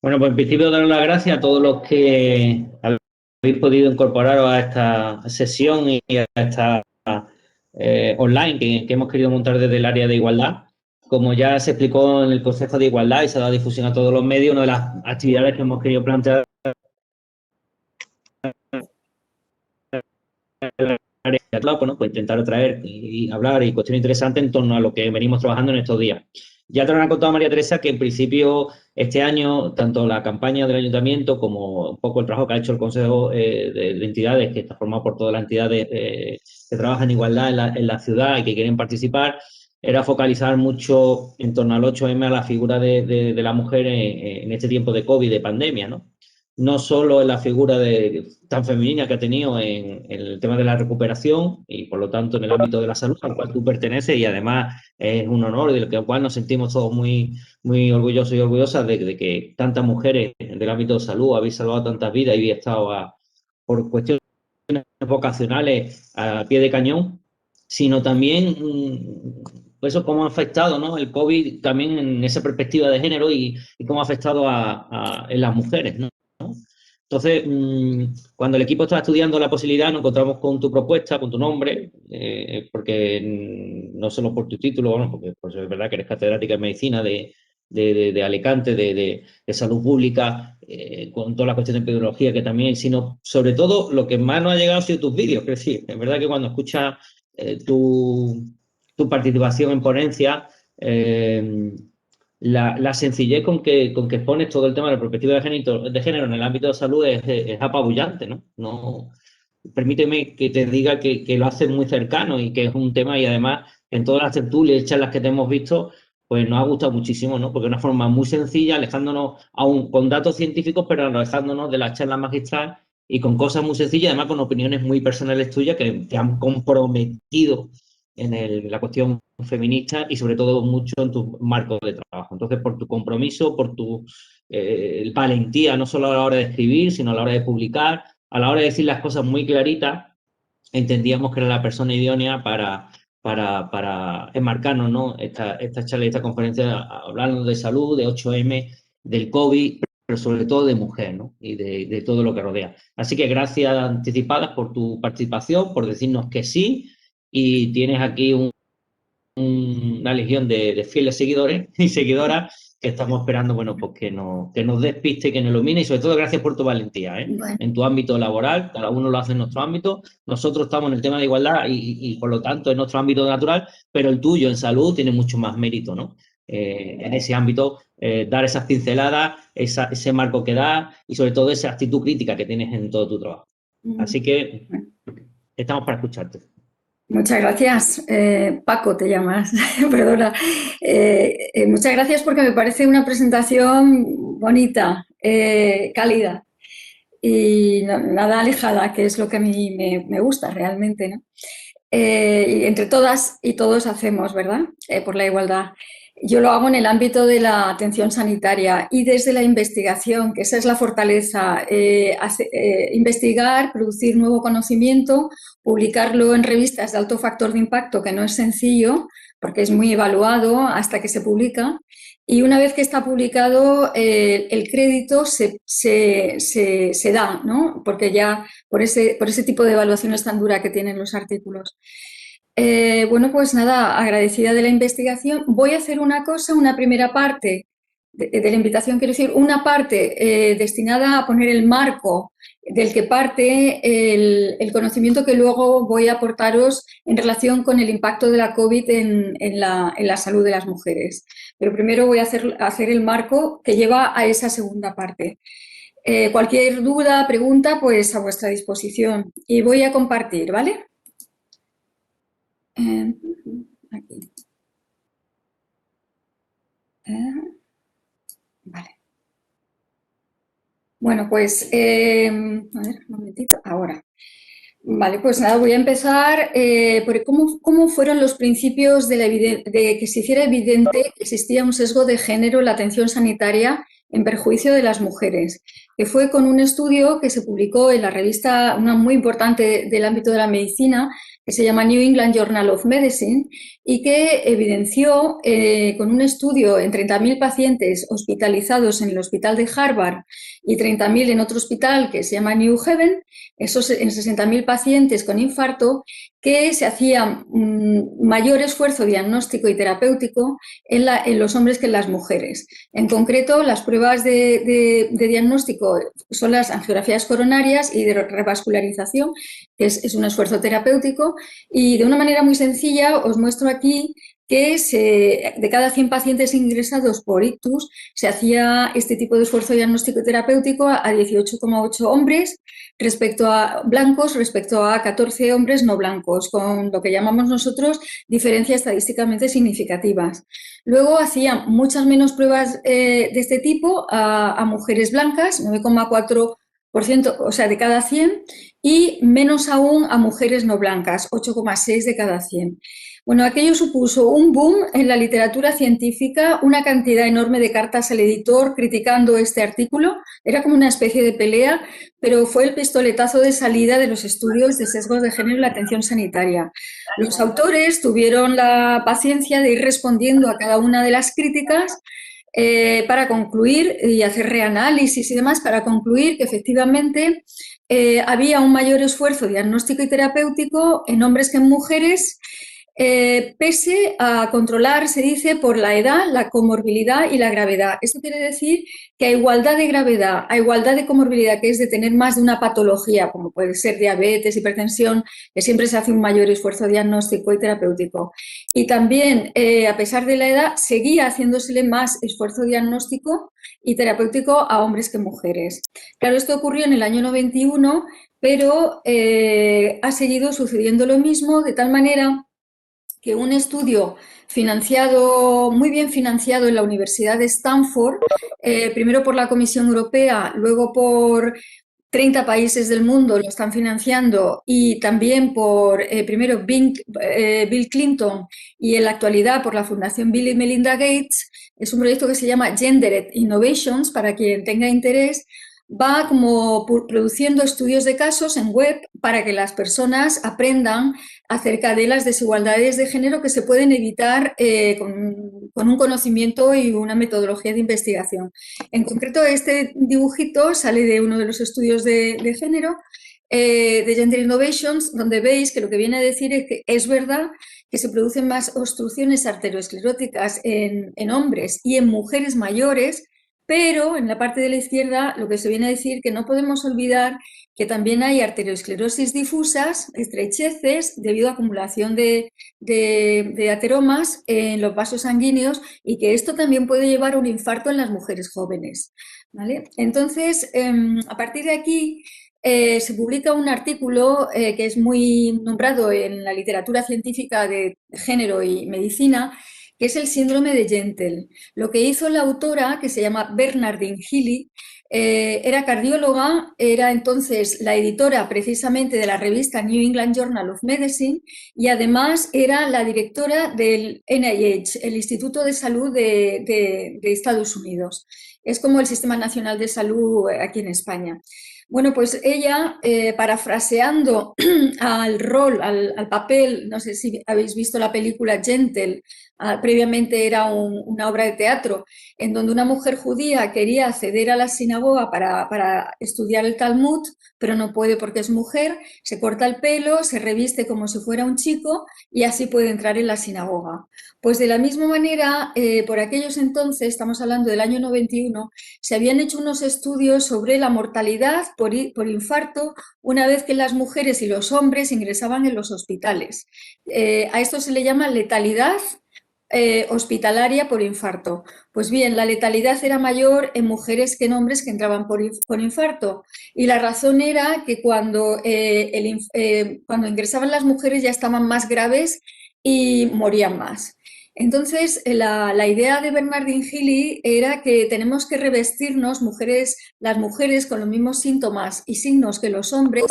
Bueno, pues en principio daros las gracias a todos los que habéis podido incorporaros a esta sesión y a esta online que hemos querido montar desde el área de igualdad. Como ya se explicó en el Consejo de Igualdad y se ha dado difusión a todos los medios, una de las actividades que hemos querido plantear bueno, pues intentar traer y hablar y cuestiones interesantes en torno a lo que venimos trabajando en estos días. Ya te lo han contado María Teresa que en principio este año tanto la campaña del ayuntamiento como un poco el trabajo que ha hecho el Consejo de Entidades, que está formado por todas las entidades que trabajan en igualdad en la ciudad y que quieren participar, era focalizar mucho en torno al 8M a la figura de la mujer en este tiempo de COVID, de pandemia, ¿no? No solo en la figura tan femenina que ha tenido en el tema de la recuperación y por lo tanto en el ámbito de la salud al cual tú perteneces y además es un honor de lo cual nos sentimos todos muy orgullosos y orgullosas de que tantas mujeres del ámbito de salud habéis salvado tantas vidas y habéis estado por cuestiones vocacionales a pie de cañón, sino también eso cómo ha afectado, ¿no? El COVID también en esa perspectiva de género y cómo ha afectado en las mujeres, ¿no? Entonces, cuando el equipo estaba estudiando la posibilidad, nos encontramos con tu propuesta, con tu nombre, porque no solo por tu título, bueno, porque pues es verdad que eres catedrática en medicina de Alicante, de salud pública, con toda la cuestión de epidemiología que también, sino sobre todo lo que más nos ha llegado ha sido tus vídeos. Es decir, es verdad que cuando escuchas tu participación en ponencia, la sencillez con que expones todo el tema de la perspectiva de género en el ámbito de salud es apabullante, ¿no? No, permíteme que te diga que lo haces muy cercano y que es un tema y además en todas las tertulias y charlas que te hemos visto, pues nos ha gustado muchísimo, ¿no? Porque es una forma muy sencilla, alejándonos aún con datos científicos, pero alejándonos de la charla magistral y con cosas muy sencillas, además con opiniones muy personales tuyas que te han comprometido en la cuestión feminista y sobre todo mucho en tu marco de trabajo. Entonces, por tu compromiso, por tu valentía, no solo a la hora de escribir, sino a la hora de publicar, a la hora de decir las cosas muy claritas, entendíamos que era la persona idónea para enmarcarnos, ¿no? Esta charla, esta conferencia, hablando de salud, de 8M, del COVID, pero sobre todo de mujer, ¿no? Y de todo lo que rodea. Así que gracias anticipadas por tu participación, por decirnos que sí, y tienes aquí una legión de fieles seguidores y seguidoras que estamos esperando, bueno, pues que nos despiste, que nos ilumine y sobre todo gracias por tu valentía, ¿eh? Bueno, En tu ámbito laboral, cada uno lo hace en nuestro ámbito, nosotros estamos en el tema de igualdad y por lo tanto en nuestro ámbito natural, pero el tuyo en salud tiene mucho más mérito, ¿no? En ese ámbito, dar esas pinceladas, ese marco que da y sobre todo esa actitud crítica que tienes en todo tu trabajo. Así que estamos para escucharte. muchas gracias. Paco, te llamas, perdona. Muchas gracias porque me parece una presentación bonita, cálida y nada alejada, que es lo que a mí me gusta realmente, ¿no? Y entre todas y todos hacemos, ¿verdad? Por la igualdad. Yo lo hago en el ámbito de la atención sanitaria y desde la investigación, que esa es la fortaleza, investigar, producir nuevo conocimiento, publicarlo en revistas de alto factor de impacto, que no es sencillo, porque es muy evaluado hasta que se publica. Y una vez que está publicado, el crédito se da, ¿no? Porque ya por ese tipo de evaluaciones tan dura que tienen los artículos. Bueno, pues nada, agradecida de la investigación. Voy a hacer una cosa, una primera parte de la invitación, quiero decir, una parte destinada a poner el marco del que parte el conocimiento que luego voy a aportaros en relación con el impacto de la COVID en la salud de las mujeres. Pero primero voy a hacer el marco que lleva a esa segunda parte. Cualquier duda, pregunta, pues a vuestra disposición. Y voy a compartir, ¿vale? Aquí. Vale. Bueno, pues, a ver, un momentito, ahora. Vale, pues nada, voy a empezar por cómo fueron los principios de que se hiciera evidente que existía un sesgo de género en la atención sanitaria en perjuicio de las mujeres, que fue con un estudio que se publicó en la revista, una muy importante del ámbito de la medicina, que se llama New England Journal of Medicine y que evidenció con un estudio en 30.000 pacientes hospitalizados en el hospital de Harvard y 30.000 en otro hospital que se llama New Haven, esos en 60.000 pacientes con infarto, que se hacía mayor esfuerzo diagnóstico y terapéutico en los hombres que en las mujeres. En concreto, las pruebas de diagnóstico son las angiografías coronarias y de revascularización, que es un esfuerzo terapéutico, y de una manera muy sencilla os muestro aquí que de cada 100 pacientes ingresados por ictus se hacía este tipo de esfuerzo diagnóstico y terapéutico a 18,8 hombres respecto a blancos, respecto a 14 hombres no blancos, con lo que llamamos nosotros diferencias estadísticamente significativas. Luego hacía muchas menos pruebas de este tipo a mujeres blancas, 9,4%, o sea, de cada 100, y menos aún a mujeres no blancas, 8,6 de cada 100. Bueno, aquello supuso un boom en la literatura científica, una cantidad enorme de cartas al editor criticando este artículo. Era como una especie de pelea, pero fue el pistoletazo de salida de los estudios de sesgos de género en la atención sanitaria. Los autores tuvieron la paciencia de ir respondiendo a cada una de las críticas para concluir y hacer reanálisis y demás, para concluir que efectivamente había un mayor esfuerzo diagnóstico y terapéutico en hombres que en mujeres, pese a controlar, se dice, por la edad, la comorbilidad y la gravedad. Esto quiere decir que a igualdad de gravedad, a igualdad de comorbilidad, que es de tener más de una patología, como puede ser diabetes, hipertensión, que siempre se hace un mayor esfuerzo diagnóstico y terapéutico. Y también, a pesar de la edad, seguía haciéndosele más esfuerzo diagnóstico y terapéutico a hombres que mujeres. Claro, esto ocurrió en el año 91, pero ha seguido sucediendo lo mismo, de tal manera que un estudio financiado, muy bien financiado en la Universidad de Stanford, primero por la Comisión Europea, luego por 30 países del mundo lo están financiando y también por, primero, Bill Clinton y en la actualidad por la Fundación Bill y Melinda Gates. Es un proyecto que se llama Gendered Innovations, para quien tenga interés. Va como produciendo estudios de casos en web para que las personas aprendan acerca de las desigualdades de género que se pueden evitar con un conocimiento y una metodología de investigación. En concreto, este dibujito sale de uno de los estudios de género, de Gender Innovations, donde veis que lo que viene a decir es que es verdad que se producen más obstrucciones arterioscleróticas en hombres y en mujeres mayores, pero en la parte de la izquierda lo que se viene a decir que no podemos olvidar que también hay arteriosclerosis difusas, estrecheces, debido a acumulación de ateromas en los vasos sanguíneos, y que esto también puede llevar a un infarto en las mujeres jóvenes, ¿vale? Entonces, a partir de aquí se publica un artículo que es muy nombrado en la literatura científica de género y medicina, que es el síndrome de Gentle. Lo que hizo la autora, que se llama Bernardine Healy, era cardióloga, era entonces la editora precisamente de la revista New England Journal of Medicine, y además era la directora del NIH, el Instituto de Salud de Estados Unidos. Es como el Sistema Nacional de Salud aquí en España. Bueno, pues ella, parafraseando al rol, al papel, no sé si habéis visto la película Gentle, previamente era una obra de teatro, en donde una mujer judía quería acceder a la sinagoga para estudiar el Talmud, pero no puede porque es mujer, se corta el pelo, se reviste como si fuera un chico y así puede entrar en la sinagoga. Pues de la misma manera, por aquellos entonces, estamos hablando del año 91, se habían hecho unos estudios sobre la mortalidad por infarto una vez que las mujeres y los hombres ingresaban en los hospitales. A esto se le llama letalidad hospitalaria por infarto. Pues bien, la letalidad era mayor en mujeres que en hombres que entraban por infarto, y la razón era que cuando ingresaban las mujeres ya estaban más graves y morían más. Entonces, la idea de Bernardine Healy era que tenemos que revestirnos, las mujeres, con los mismos síntomas y signos que los hombres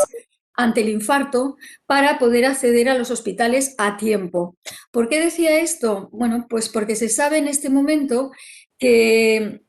ante el infarto, para poder acceder a los hospitales a tiempo. ¿Por qué decía esto? Bueno, pues porque se sabe en este momento que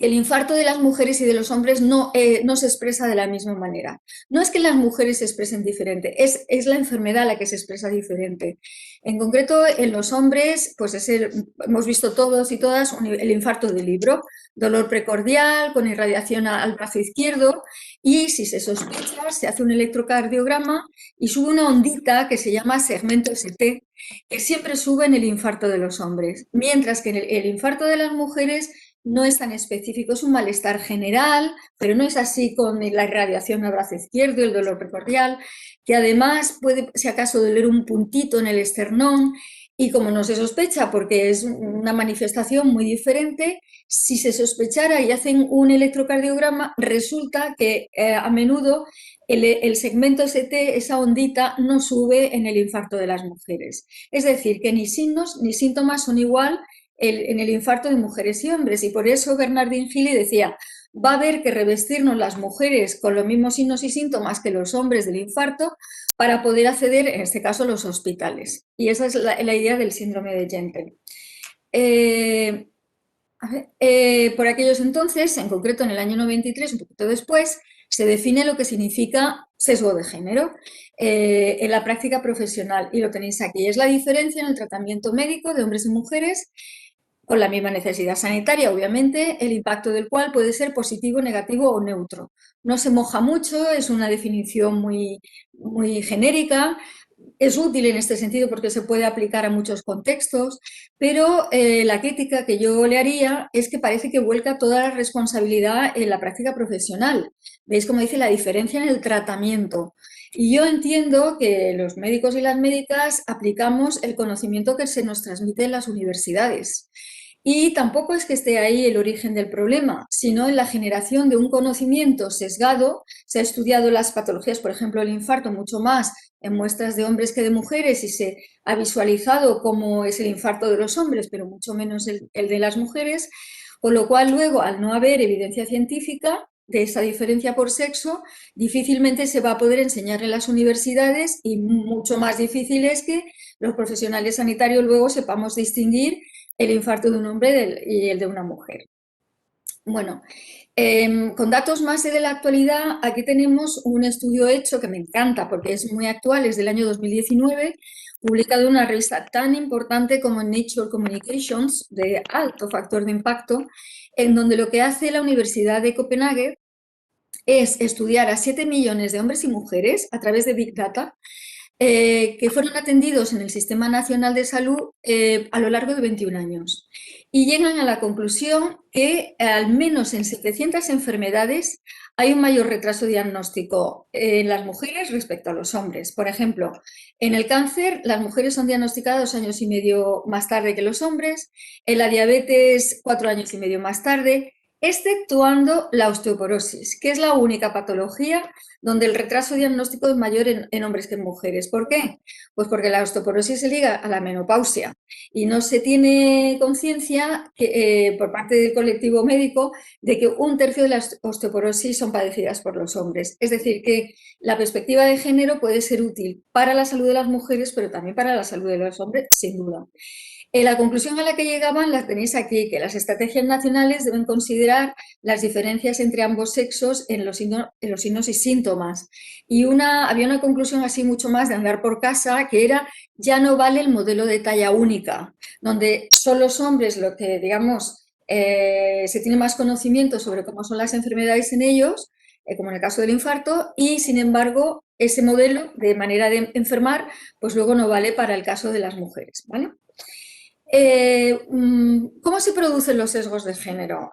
el infarto de las mujeres y de los hombres no se expresa de la misma manera. No es que las mujeres se expresen diferente, es la enfermedad la que se expresa diferente. En concreto, en los hombres, pues hemos visto todos y todas el infarto del libro, dolor precordial con irradiación al brazo izquierdo, y si se sospecha, se hace un electrocardiograma y sube una ondita que se llama segmento ST, que siempre sube en el infarto de los hombres, mientras que en el infarto de las mujeres no es tan específico, es un malestar general, pero no es así con la irradiación al brazo izquierdo, el dolor precordial, que además puede, si acaso, doler un puntito en el esternón, y como no se sospecha, porque es una manifestación muy diferente, si se sospechara y hacen un electrocardiograma, resulta que a menudo el segmento ST, esa ondita, no sube en el infarto de las mujeres. Es decir, que ni signos ni síntomas son igual en el infarto de mujeres y hombres. Y por eso Bernardine Healy decía, va a haber que revestirnos las mujeres con los mismos signos y síntomas que los hombres del infarto para poder acceder, en este caso, a los hospitales. Y esa es la idea del síndrome de Gentile. Por aquellos entonces, en concreto en el año 93, un poquito después, se define lo que significa sesgo de género en la práctica profesional. Y lo tenéis aquí. Es la diferencia en el tratamiento médico de hombres y mujeres con la misma necesidad sanitaria, obviamente, el impacto del cual puede ser positivo, negativo o neutro. No se moja mucho, es una definición muy genérica, es útil en este sentido porque se puede aplicar a muchos contextos, pero la crítica que yo le haría es que parece que vuelca toda la responsabilidad en la práctica profesional. ¿Veis cómo dice la diferencia en el tratamiento? Y yo entiendo que los médicos y las médicas aplicamos el conocimiento que se nos transmite en las universidades. Y tampoco es que esté ahí el origen del problema, sino en la generación de un conocimiento sesgado. Se ha estudiado las patologías, por ejemplo, el infarto, mucho más en muestras de hombres que de mujeres, y se ha visualizado cómo es el infarto de los hombres, pero mucho menos el de las mujeres, con lo cual luego, al no haber evidencia científica de esa diferencia por sexo, difícilmente se va a poder enseñar en las universidades, y mucho más difícil es que los profesionales sanitarios luego sepamos distinguir el infarto de un hombre y el de una mujer. Bueno, con datos más de la actualidad, aquí tenemos un estudio hecho que me encanta porque es muy actual, es del año 2019, publicado en una revista tan importante como Nature Communications, de alto factor de impacto, en donde lo que hace la Universidad de Copenhague es estudiar a 7 millones de hombres y mujeres a través de Big Data, que fueron atendidos en el Sistema Nacional de Salud a lo largo de 21 años. Y llegan a la conclusión que al menos en 700 enfermedades hay un mayor retraso diagnóstico en las mujeres respecto a los hombres. Por ejemplo, en el cáncer, las mujeres son diagnosticadas 2 años y medio más tarde que los hombres, en la diabetes 4 años y medio más tarde, exceptuando la osteoporosis, que es la única patología donde el retraso diagnóstico es mayor en hombres que en mujeres. ¿Por qué? Pues porque la osteoporosis se liga a la menopausia y no se tiene conciencia por parte del colectivo médico de que 1/3 de las osteoporosis son padecidas por los hombres. Es decir, que la perspectiva de género puede ser útil para la salud de las mujeres, pero también para la salud de los hombres, sin duda. La conclusión a la que llegaban la tenéis aquí, que las estrategias nacionales deben considerar las diferencias entre ambos sexos en los signos y síntomas. Y había una conclusión así mucho más de andar por casa, que era: ya no vale el modelo de talla única, donde son los hombres lo que, digamos, se tiene más conocimiento sobre cómo son las enfermedades en ellos, como en el caso del infarto, y sin embargo ese modelo de manera de enfermar pues luego no vale para el caso de las mujeres, ¿vale? ¿Cómo se producen los sesgos de género?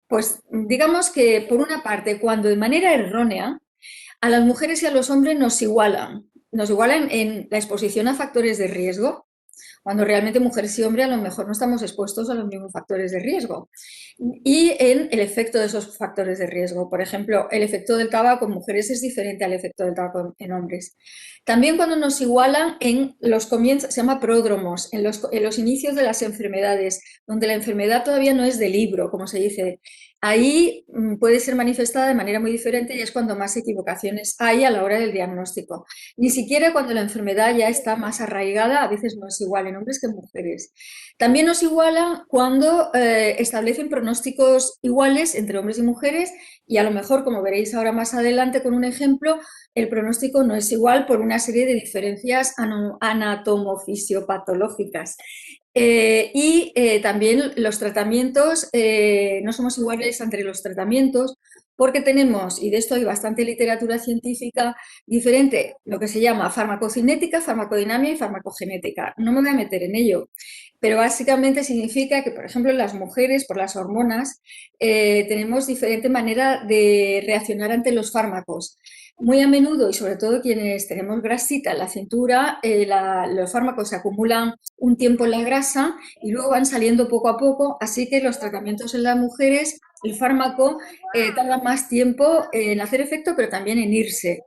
Pues digamos que, por una parte, cuando de manera errónea a las mujeres y a los hombres nos igualan en la exposición a factores de riesgo, cuando realmente mujeres y hombres a lo mejor no estamos expuestos a los mismos factores de riesgo. Y en el efecto de esos factores de riesgo. Por ejemplo, el efecto del tabaco en mujeres es diferente al efecto del tabaco en hombres. También cuando nos igualan en los comienzos, se llama pródromos, en los inicios de las enfermedades, donde la enfermedad todavía no es de libro, como se dice, Ahí puede ser manifestada de manera muy diferente y es cuando más equivocaciones hay a la hora del diagnóstico. Ni siquiera cuando la enfermedad ya está más arraigada, a veces no es igual en hombres que en mujeres. También nos iguala cuando establecen pronósticos iguales entre hombres y mujeres y a lo mejor, como veréis ahora más adelante con un ejemplo, el pronóstico no es igual por una serie de diferencias anatomofisiopatológicas. También los tratamientos, no somos iguales entre los tratamientos porque tenemos, y de esto hay bastante literatura científica diferente, lo que se llama farmacocinética, farmacodinamia y farmacogenética. No me voy a meter en ello, pero básicamente significa que, por ejemplo, en las mujeres, por las hormonas, tenemos diferente manera de reaccionar ante los fármacos. Muy a menudo, y sobre todo quienes tenemos grasita en la cintura, los fármacos se acumulan un tiempo en la grasa y luego van saliendo poco a poco, así que los tratamientos en las mujeres, el fármaco tarda más tiempo en hacer efecto, pero también en irse.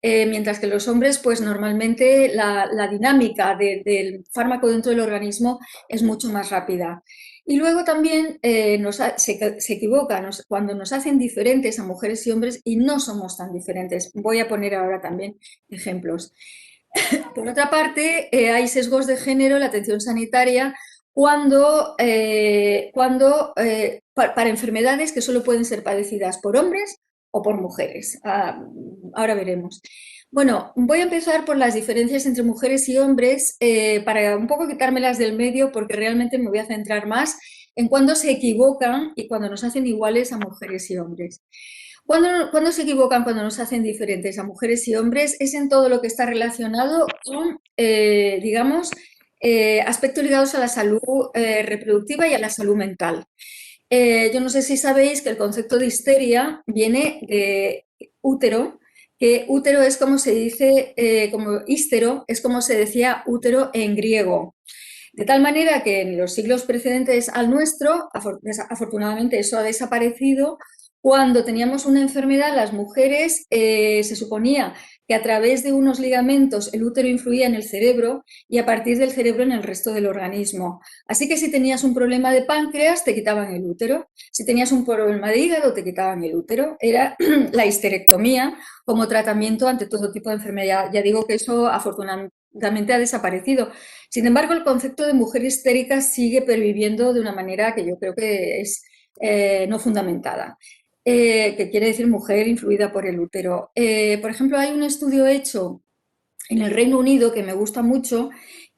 Mientras que los hombres, pues normalmente la dinámica del fármaco dentro del organismo es mucho más rápida. Y luego también se equivoca cuando nos hacen diferentes a mujeres y hombres y no somos tan diferentes. Voy a poner ahora también ejemplos. Por otra parte, hay sesgos de género en la atención sanitaria para enfermedades que solo pueden ser padecidas por hombres o por mujeres. Ahora veremos. Bueno, voy a empezar por las diferencias entre mujeres y hombres para un poco quitármelas del medio porque realmente me voy a centrar más en cuándo se equivocan y cuando nos hacen iguales a mujeres y hombres. Cuando se equivocan, cuando nos hacen diferentes a mujeres y hombres, es en todo lo que está relacionado con, digamos, aspectos ligados a la salud reproductiva y a la salud mental. Yo no sé si sabéis que el concepto de histeria viene de útero, que útero es como se dice, como ístero, es como se decía útero en griego. De tal manera que en los siglos precedentes al nuestro, afortunadamente eso ha desaparecido, cuando teníamos una enfermedad, las mujeres se suponía que a través de unos ligamentos el útero influía en el cerebro y a partir del cerebro en el resto del organismo. Así que si tenías un problema de páncreas, te quitaban el útero. Si tenías un problema de hígado, te quitaban el útero. Era la histerectomía como tratamiento ante todo tipo de enfermedad. Ya digo que eso afortunadamente ha desaparecido. Sin embargo, el concepto de mujer histérica sigue perviviendo de una manera que yo creo que es no fundamentada, que quiere decir mujer influida por el útero. Por ejemplo, hay un estudio hecho en el Reino Unido que me gusta mucho,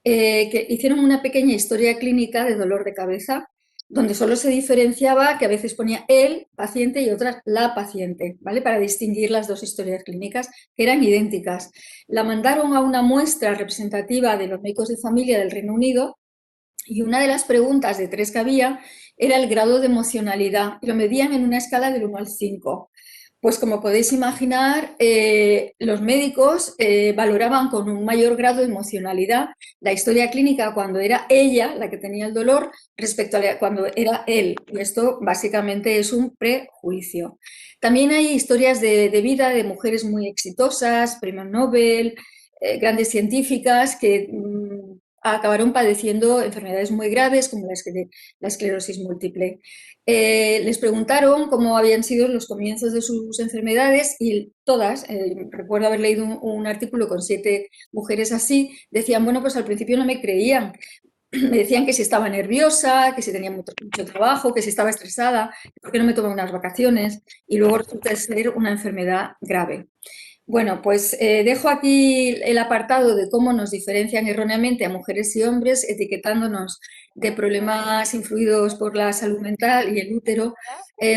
que hicieron una pequeña historia clínica de dolor de cabeza, donde solo se diferenciaba que a veces ponía el paciente y otras la paciente, ¿vale? Para distinguir las dos historias clínicas que eran idénticas. La mandaron a una muestra representativa de los médicos de familia del Reino Unido y una de las preguntas de tres que había era el grado de emocionalidad. Lo medían en una escala del 1 al 5. Pues como podéis imaginar, los médicos valoraban con un mayor grado de emocionalidad la historia clínica cuando era ella la que tenía el dolor respecto a cuando era él. Y esto básicamente es un prejuicio. También hay historias de vida de mujeres muy exitosas, premios Nobel, grandes científicas que acabaron padeciendo enfermedades muy graves como la esclerosis múltiple. Les preguntaron cómo habían sido los comienzos de sus enfermedades y todas, recuerdo haber leído un artículo con 7 mujeres así, decían, bueno, pues al principio no me creían, me decían que si estaba nerviosa, que si tenía mucho trabajo, que si estaba estresada, por qué no me tomaba unas vacaciones y luego resulta ser una enfermedad grave. Bueno, pues dejo aquí el apartado de cómo nos diferencian erróneamente a mujeres y hombres, etiquetándonos de problemas influidos por la salud mental y el útero,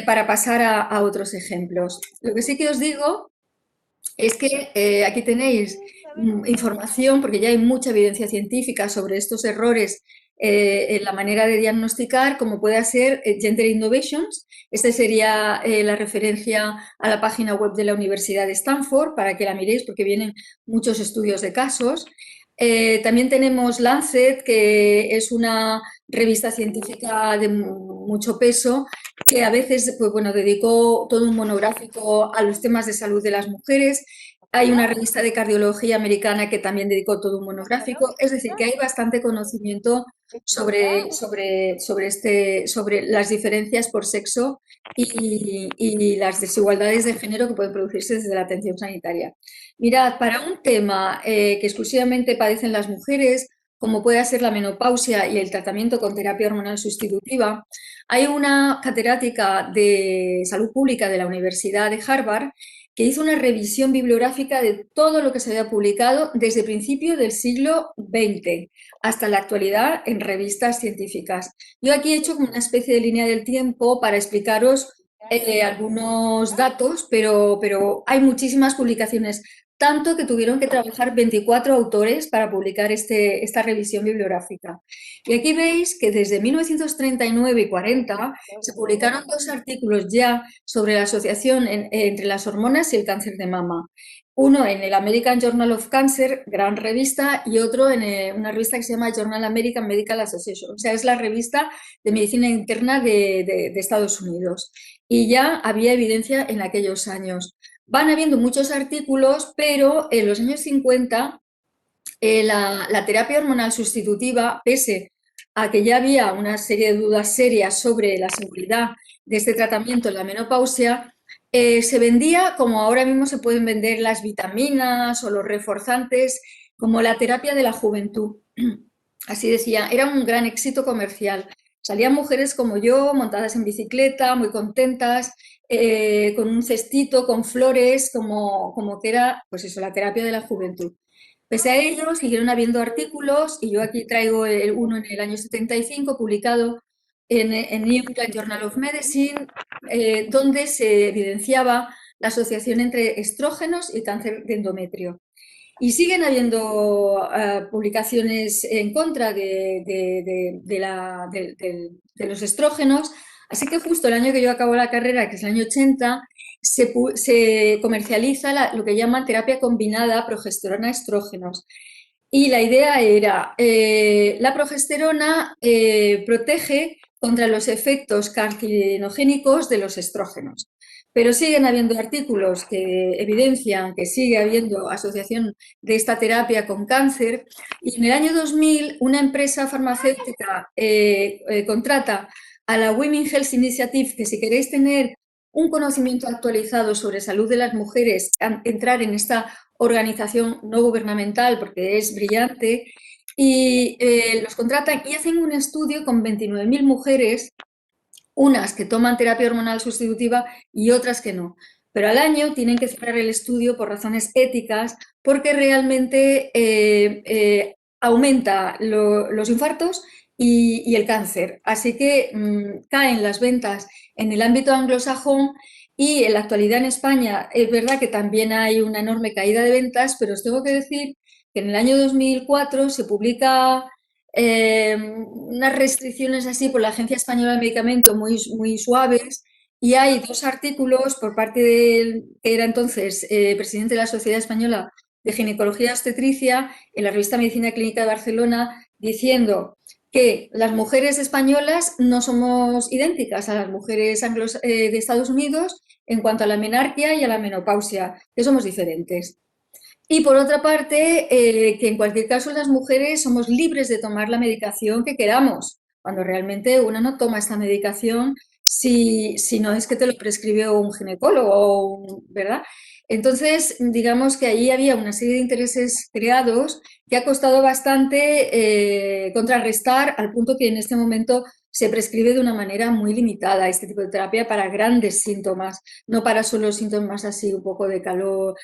para pasar a otros ejemplos. Lo que sí que os digo es que aquí tenéis información, porque ya hay mucha evidencia científica sobre estos errores en la manera de diagnosticar, como puede ser Gender Innovations. Esta sería la referencia a la página web de la Universidad de Stanford, para que la miréis, porque vienen muchos estudios de casos. También tenemos Lancet, que es una revista científica de mucho peso, que a veces pues, bueno, dedicó todo un monográfico a los temas de salud de las mujeres. Hay una revista de cardiología americana que también dedicó todo un monográfico. Es decir, que hay bastante conocimiento sobre las diferencias por sexo y las desigualdades de género que pueden producirse desde la atención sanitaria. Mirad, para un tema que exclusivamente padecen las mujeres, como puede ser la menopausia y el tratamiento con terapia hormonal sustitutiva, hay una catedrática de salud pública de la Universidad de Harvard que hizo una revisión bibliográfica de todo lo que se había publicado desde principios del siglo XX hasta la actualidad en revistas científicas. Yo aquí he hecho como una especie de línea del tiempo para explicaros algunos datos, pero hay muchísimas publicaciones, tanto que tuvieron que trabajar 24 autores para publicar esta revisión bibliográfica. Y aquí veis que desde 1939 y 40 se publicaron 2 artículos ya sobre la asociación entre las hormonas y el cáncer de mama. Uno en el American Journal of Cancer, gran revista, y otro en una revista que se llama Journal American Medical Association. O sea, es la revista de medicina interna de Estados Unidos. Y ya había evidencia en aquellos años. Van habiendo muchos artículos, pero en los años 50 la terapia hormonal sustitutiva, pese a que ya había una serie de dudas serias sobre la seguridad de este tratamiento en la menopausia, se vendía como ahora mismo se pueden vender las vitaminas o los reforzantes, como la terapia de la juventud. Así decía, era un gran éxito comercial. Salían mujeres como yo, montadas en bicicleta, muy contentas, con un cestito, con flores, como que era, pues eso, la terapia de la juventud. Pese a ello, siguieron habiendo artículos, y yo aquí traigo uno en el año 75, publicado en New England Journal of Medicine, donde se evidenciaba la asociación entre estrógenos y cáncer de endometrio. Y siguen habiendo publicaciones en contra de los estrógenos, así que justo el año que yo acabo la carrera, que es el año 80, se comercializa lo que llaman terapia combinada progesterona-estrógenos. Y la idea era, la progesterona protege contra los efectos carcinogénicos de los estrógenos. Pero siguen habiendo artículos que evidencian que sigue habiendo asociación de esta terapia con cáncer. Y en el año 2000, una empresa farmacéutica contrata a la Women Health Initiative, que si queréis tener un conocimiento actualizado sobre salud de las mujeres, entrar en esta organización no gubernamental porque es brillante, y los contratan y hacen un estudio con 29.000 mujeres, unas que toman terapia hormonal sustitutiva y otras que no. Pero al año tienen que cerrar el estudio por razones éticas porque realmente aumenta los infartos y el cáncer. Así que caen las ventas en el ámbito anglosajón y en la actualidad en España es verdad que también hay una enorme caída de ventas, pero os tengo que decir que en el año 2004 se publica unas restricciones así por la Agencia Española del Medicamento muy, muy suaves, y hay 2 artículos por parte del que era entonces presidente de la Sociedad Española de Ginecología y Obstetricia en la revista Medicina Clínica de Barcelona, diciendo que las mujeres españolas no somos idénticas a las mujeres de Estados Unidos en cuanto a la menarquia y a la menopausia, que somos diferentes. Y por otra parte, que en cualquier caso las mujeres somos libres de tomar la medicación que queramos, cuando realmente una no toma esta medicación si no es que te lo prescribió un ginecólogo, ¿verdad? Entonces, digamos que ahí había una serie de intereses creados que ha costado bastante contrarrestar, al punto que en este momento se prescribe de una manera muy limitada este tipo de terapia para grandes síntomas, no para solo síntomas así un poco de calor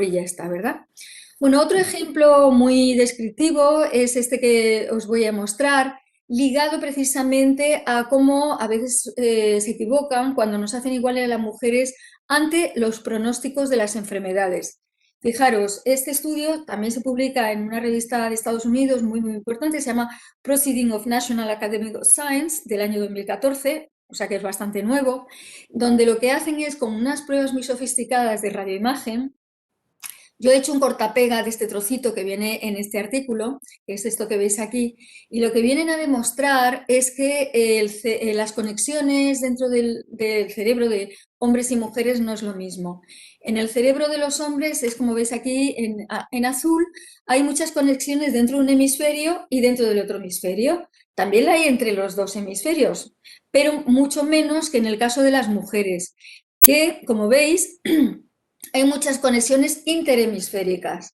y ya está, ¿verdad? Bueno, otro ejemplo muy descriptivo es este que os voy a mostrar, ligado precisamente a cómo a veces se equivocan cuando nos hacen iguales a las mujeres ante los pronósticos de las enfermedades. Fijaros, este estudio también se publica en una revista de Estados Unidos muy, muy importante, se llama Proceeding of National Academy of Science, del año 2014, o sea que es bastante nuevo, donde lo que hacen es con unas pruebas muy sofisticadas de radioimagen. Yo he hecho un cortapega de este trocito que viene en este artículo, que es esto que veis aquí, y lo que vienen a demostrar es que las conexiones dentro del cerebro de hombres y mujeres no es lo mismo. En el cerebro de los hombres, es como veis aquí en azul, hay muchas conexiones dentro de un hemisferio y dentro del otro hemisferio. También la hay entre los dos hemisferios, pero mucho menos que en el caso de las mujeres, que, como veis, hay muchas conexiones interhemisféricas.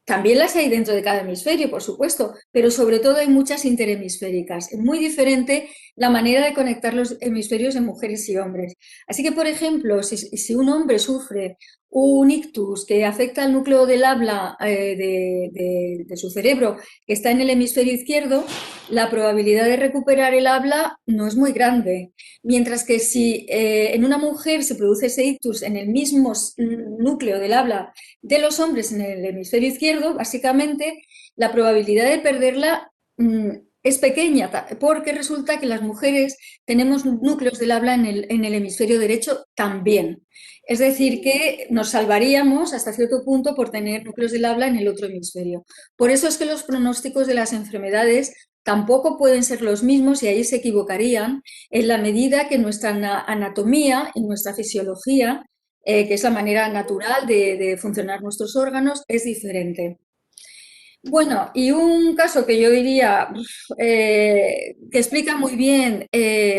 También las hay dentro de cada hemisferio, por supuesto, pero sobre todo hay muchas interhemisféricas. Es muy diferente la manera de conectar los hemisferios en mujeres y hombres. Así que, por ejemplo, si un hombre sufre un ictus que afecta al núcleo del habla de su cerebro, que está en el hemisferio izquierdo, la probabilidad de recuperar el habla no es muy grande. Mientras que si en una mujer se produce ese ictus en el mismo núcleo del habla de los hombres en el hemisferio izquierdo, básicamente la probabilidad de perderla es pequeña, porque resulta que las mujeres tenemos núcleos del habla en el hemisferio derecho también. Es decir, que nos salvaríamos hasta cierto punto por tener núcleos del habla en el otro hemisferio. Por eso es que los pronósticos de las enfermedades tampoco pueden ser los mismos y ahí se equivocarían en la medida que nuestra anatomía y nuestra fisiología, que es la manera natural de funcionar nuestros órganos, es diferente. Bueno, y un caso que yo diría que explica muy bien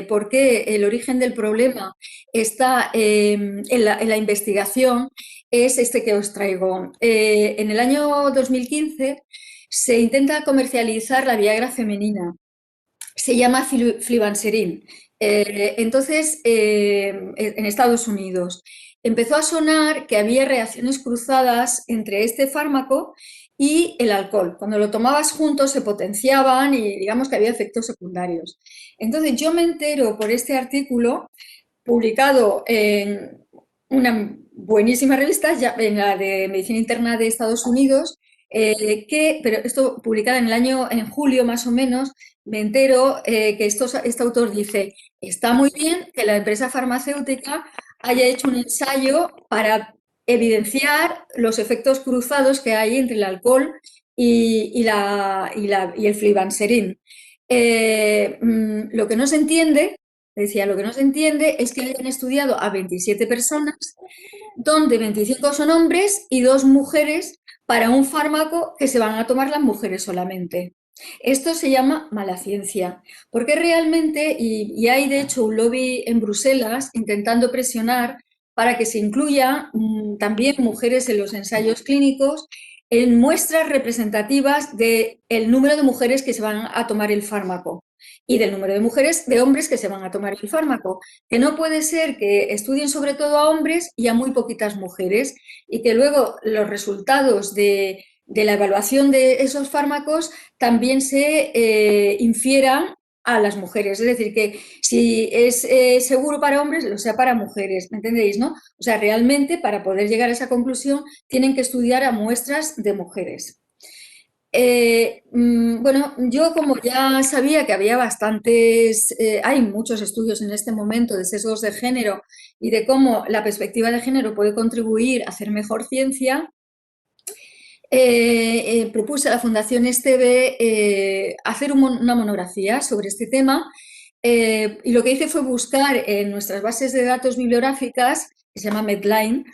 por qué el origen del problema está en la investigación es este que os traigo. En el año 2015 se intenta comercializar la Viagra femenina. Se llama Flibanserin. Entonces, en Estados Unidos, empezó a sonar que había reacciones cruzadas entre este fármaco y el alcohol. Cuando lo tomabas juntos se potenciaban y digamos que había efectos secundarios. Entonces yo me entero por este artículo publicado en una buenísima revista, en la de Medicina Interna de Estados Unidos, pero esto publicada en julio más o menos, me entero que este autor dice, está muy bien que la empresa farmacéutica haya hecho un ensayo para evidenciar los efectos cruzados que hay entre el alcohol y el flibanserin. Lo que no se entiende, decía, lo que no se entiende es que hayan estudiado a 27 personas, donde 25 son hombres y 2 mujeres, para un fármaco que se van a tomar las mujeres solamente. Esto se llama mala ciencia, porque realmente, y hay de hecho un lobby en Bruselas intentando presionar para que se incluya también mujeres en los ensayos clínicos en muestras representativas del número de mujeres que se van a tomar el fármaco y del número de mujeres, de hombres que se van a tomar el fármaco. Que no puede ser que estudien sobre todo a hombres y a muy poquitas mujeres y que luego los resultados de la evaluación de esos fármacos también se infieran a las mujeres. Es decir, que si es seguro para hombres, lo sea para mujeres. ¿Me entendéis, no? O sea, realmente para poder llegar a esa conclusión tienen que estudiar a muestras de mujeres. Bueno, yo como ya sabía que había hay muchos estudios en este momento de sesgos de género y de cómo la perspectiva de género puede contribuir a hacer mejor ciencia, propuse a la Fundación Esteve hacer una monografía sobre este tema y lo que hice fue buscar en nuestras bases de datos bibliográficas, que se llama Medline,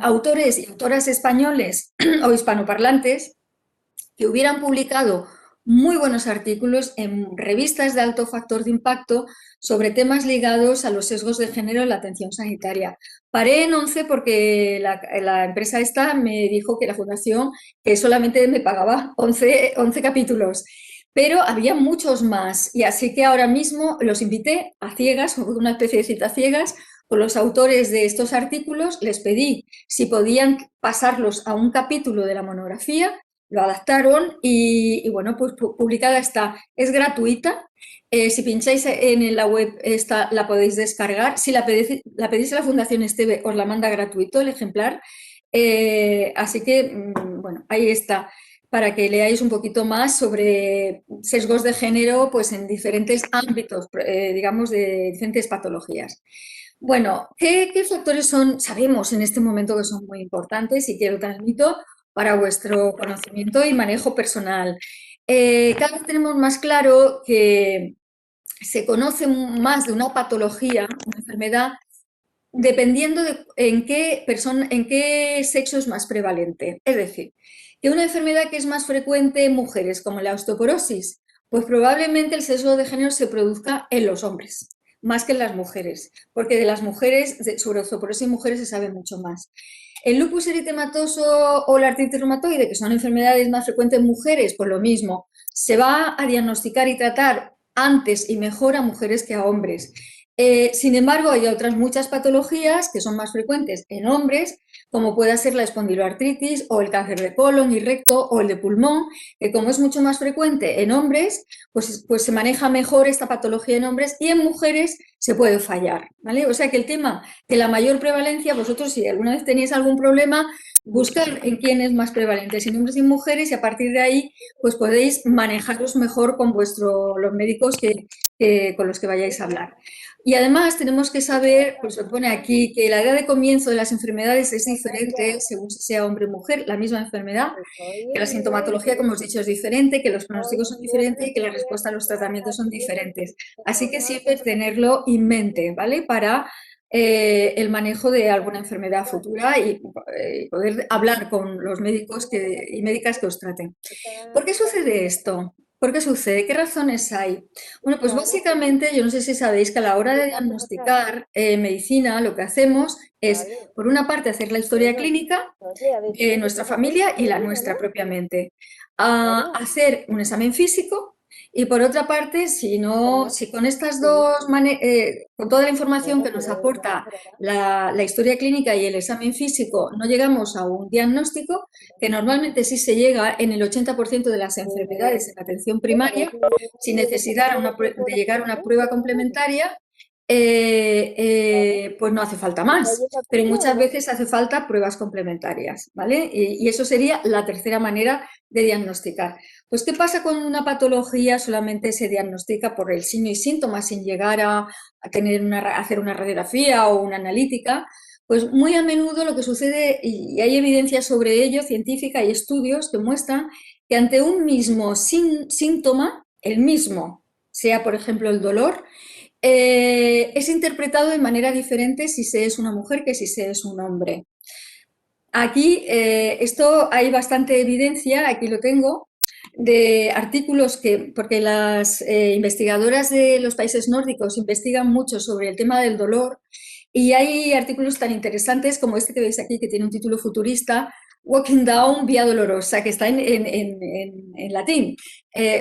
autores y autoras españoles o hispanoparlantes que hubieran publicado muy buenos artículos en revistas de alto factor de impacto sobre temas ligados a los sesgos de género en la atención sanitaria. Paré en 11 porque la empresa esta me dijo que la fundación que solamente me pagaba 11 capítulos, pero había muchos más y así que ahora mismo los invité a ciegas, una especie de cita ciegas, con los autores de estos artículos, les pedí si podían pasarlos a un capítulo de la monografía, lo adaptaron y bueno, pues publicada está. Es gratuita. Si pincháis en la web esta, la podéis descargar. Si la pedís a la Fundación Esteve, os la manda gratuito el ejemplar. Así que, bueno, ahí está, para que leáis un poquito más sobre sesgos de género pues en diferentes ámbitos, digamos, de diferentes patologías. Bueno, ¿qué factores sabemos en este momento que son muy importantes y que lo transmito para vuestro conocimiento y manejo personal? Cada vez tenemos más claro que se conoce más de una patología, una enfermedad, dependiendo de en qué sexo es más prevalente. Es decir, que una enfermedad que es más frecuente en mujeres, como la osteoporosis, pues probablemente el sesgo de género se produzca en los hombres, más que en las mujeres, porque de las mujeres, sobre osteoporosis en mujeres se sabe mucho más. El lupus eritematoso o la artritis reumatoide, que son enfermedades más frecuentes en mujeres, pues lo mismo, se va a diagnosticar y tratar antes y mejor a mujeres que a hombres. Sin embargo, hay otras muchas patologías que son más frecuentes en hombres, como puede ser la espondiloartritis o el cáncer de colon y recto o el de pulmón, que como es mucho más frecuente en hombres, pues se maneja mejor esta patología en hombres y en mujeres se puede fallar, ¿vale? O sea que el tema de la mayor prevalencia, vosotros si alguna vez tenéis algún problema, buscar en quién es más prevalente, si en hombres y en mujeres, y a partir de ahí pues podéis manejaros mejor con los médicos con los que vayáis a hablar. Y además tenemos que saber, pues se pone aquí, que la edad de comienzo de las enfermedades es diferente según sea hombre o mujer, la misma enfermedad, que la sintomatología, como os he dicho, es diferente, que los pronósticos son diferentes y que la respuesta a los tratamientos son diferentes. Así que siempre tenerlo en mente, ¿vale? Para el manejo de alguna enfermedad futura y poder hablar con los médicos y médicas que os traten. ¿Por qué sucede esto? ¿Por qué sucede? ¿Qué razones hay? Bueno, pues básicamente, yo no sé si sabéis que a la hora de diagnosticar medicina, lo que hacemos es, por una parte, hacer la historia clínica de nuestra familia y la nuestra propiamente. Hacer un examen físico y por otra parte, si con estas con toda la información que nos aporta la historia clínica y el examen físico no llegamos a un diagnóstico, que normalmente sí se llega en el 80% de las enfermedades en atención primaria, sin necesidad de llegar a una prueba complementaria, pues no hace falta más, pero muchas veces hace falta pruebas complementarias, ¿vale? Y eso sería la tercera manera de diagnosticar. Pues, ¿qué pasa cuando una patología solamente se diagnostica por el signo y síntomas sin llegar a hacer una radiografía o una analítica? Pues muy a menudo lo que sucede, y hay evidencia sobre ello científica y estudios que muestran que ante un mismo síntoma, el mismo, sea por ejemplo el dolor, es interpretado de manera diferente si se es una mujer que si se es un hombre. Aquí, esto hay bastante evidencia, aquí lo tengo, de artículos porque las investigadoras de los países nórdicos investigan mucho sobre el tema del dolor y hay artículos tan interesantes como este que veis aquí, que tiene un título futurista, Walking Down Vía Dolorosa, que está en latín.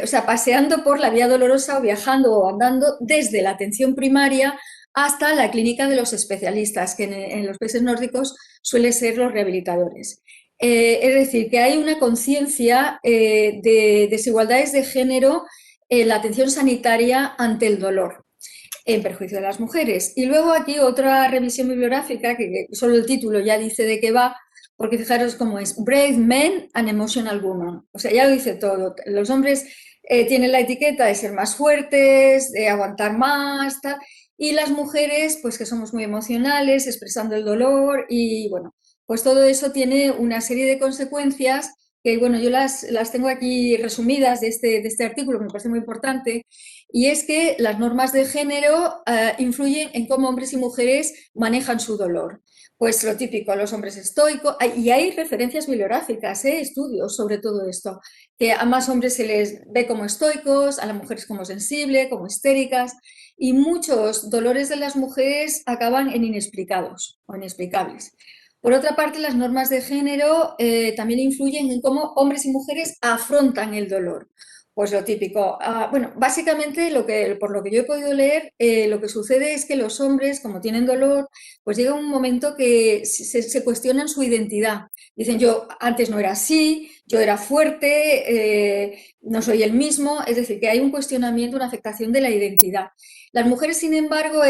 O sea, paseando por la Vía Dolorosa o viajando o andando desde la atención primaria hasta la clínica de los especialistas, que en los países nórdicos suelen ser los rehabilitadores. Es decir, que hay una conciencia de desigualdades de género en la atención sanitaria ante el dolor, en perjuicio de las mujeres. Y luego aquí otra revisión bibliográfica, que solo el título ya dice de qué va, porque fijaros cómo es, Brave Men and Emotional Women. O sea, ya lo dice todo. Los hombres tienen la etiqueta de ser más fuertes, de aguantar más, tal, y las mujeres, pues que somos muy emocionales, expresando el dolor y bueno, pues todo eso tiene una serie de consecuencias que, bueno, yo las tengo aquí resumidas de este artículo, que me parece muy importante, y es que las normas de género influyen en cómo hombres y mujeres manejan su dolor. Pues lo típico, los hombres estoicos, y hay referencias bibliográficas, estudios sobre todo esto, que a más hombres se les ve como estoicos, a las mujeres como sensibles, como histéricas, y muchos dolores de las mujeres acaban en inexplicados o inexplicables. Por otra parte, las normas de género también influyen en cómo hombres y mujeres afrontan el dolor. Pues lo típico. Bueno, básicamente por lo que yo he podido leer, lo que sucede es que los hombres, como tienen dolor, pues llega un momento que se cuestionan su identidad. Dicen, yo antes no era así, yo era fuerte, no soy el mismo. Es decir, que hay un cuestionamiento, una afectación de la identidad. Las mujeres, sin embargo,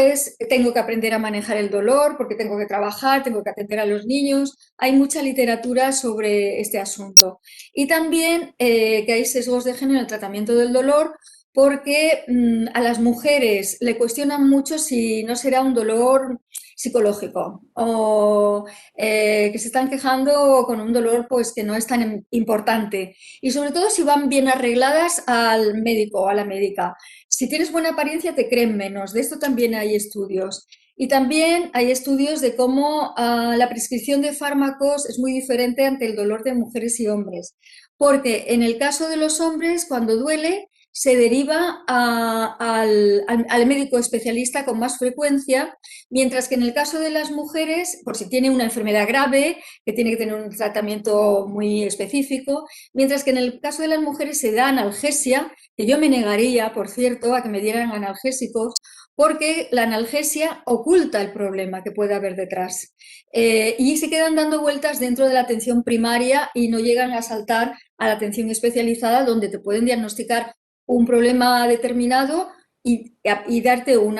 tengo que aprender a manejar el dolor porque tengo que trabajar, tengo que atender a los niños. Hay mucha literatura sobre este asunto. Y también que hay sesgos de género en el tratamiento del dolor, porque a las mujeres le cuestionan mucho si no será un dolor psicológico o que se están quejando con un dolor pues que no es tan importante y sobre todo si van bien arregladas al médico o a la médica. Si tienes buena apariencia te creen menos, de esto también hay estudios. Y también hay estudios de cómo la prescripción de fármacos es muy diferente ante el dolor de mujeres y hombres, porque en el caso de los hombres cuando duele se deriva al médico especialista con más frecuencia, mientras que en el caso de las mujeres, por si tiene una enfermedad grave, que tiene que tener un tratamiento muy específico, mientras que en el caso de las mujeres se da analgesia, que yo me negaría, por cierto, a que me dieran analgésicos, porque la analgesia oculta el problema que puede haber detrás. Y se quedan dando vueltas dentro de la atención primaria y no llegan a saltar a la atención especializada, donde te pueden diagnosticar un problema determinado y darte un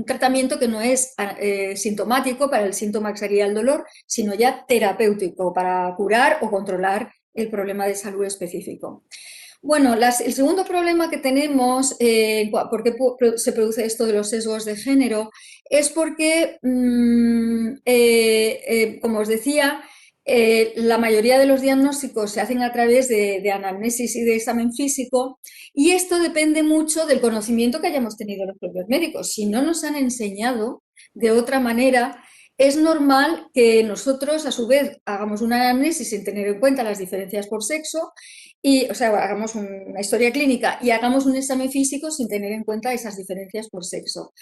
tratamiento que no es sintomático para el síntoma que sería el dolor, sino ya terapéutico para curar o controlar el problema de salud específico. Bueno, el segundo problema que tenemos, ¿por qué se produce esto de los sesgos de género? Es porque, como os decía, la mayoría de los diagnósticos se hacen a través de anamnesis y de examen físico y esto depende mucho del conocimiento que hayamos tenido los propios médicos. Si no nos han enseñado de otra manera, es normal que nosotros, a su vez, hagamos una anamnesis sin tener en cuenta las diferencias por sexo y, o sea, hagamos una historia clínica y hagamos un examen físico sin tener en cuenta esas diferencias por sexo.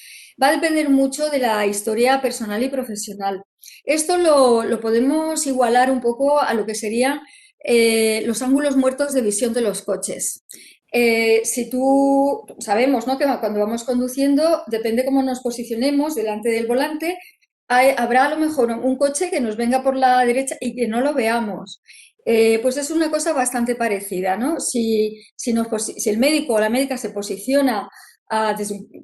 Va a depender mucho de la historia personal y profesional. Esto lo podemos igualar un poco a lo que serían los ángulos muertos de visión de los coches. Si tú, sabemos, ¿no?, que cuando vamos conduciendo, depende cómo nos posicionemos delante del volante, habrá a lo mejor un coche que nos venga por la derecha y que no lo veamos. Pues es una cosa bastante parecida, ¿no? Si el médico o la médica se posiciona,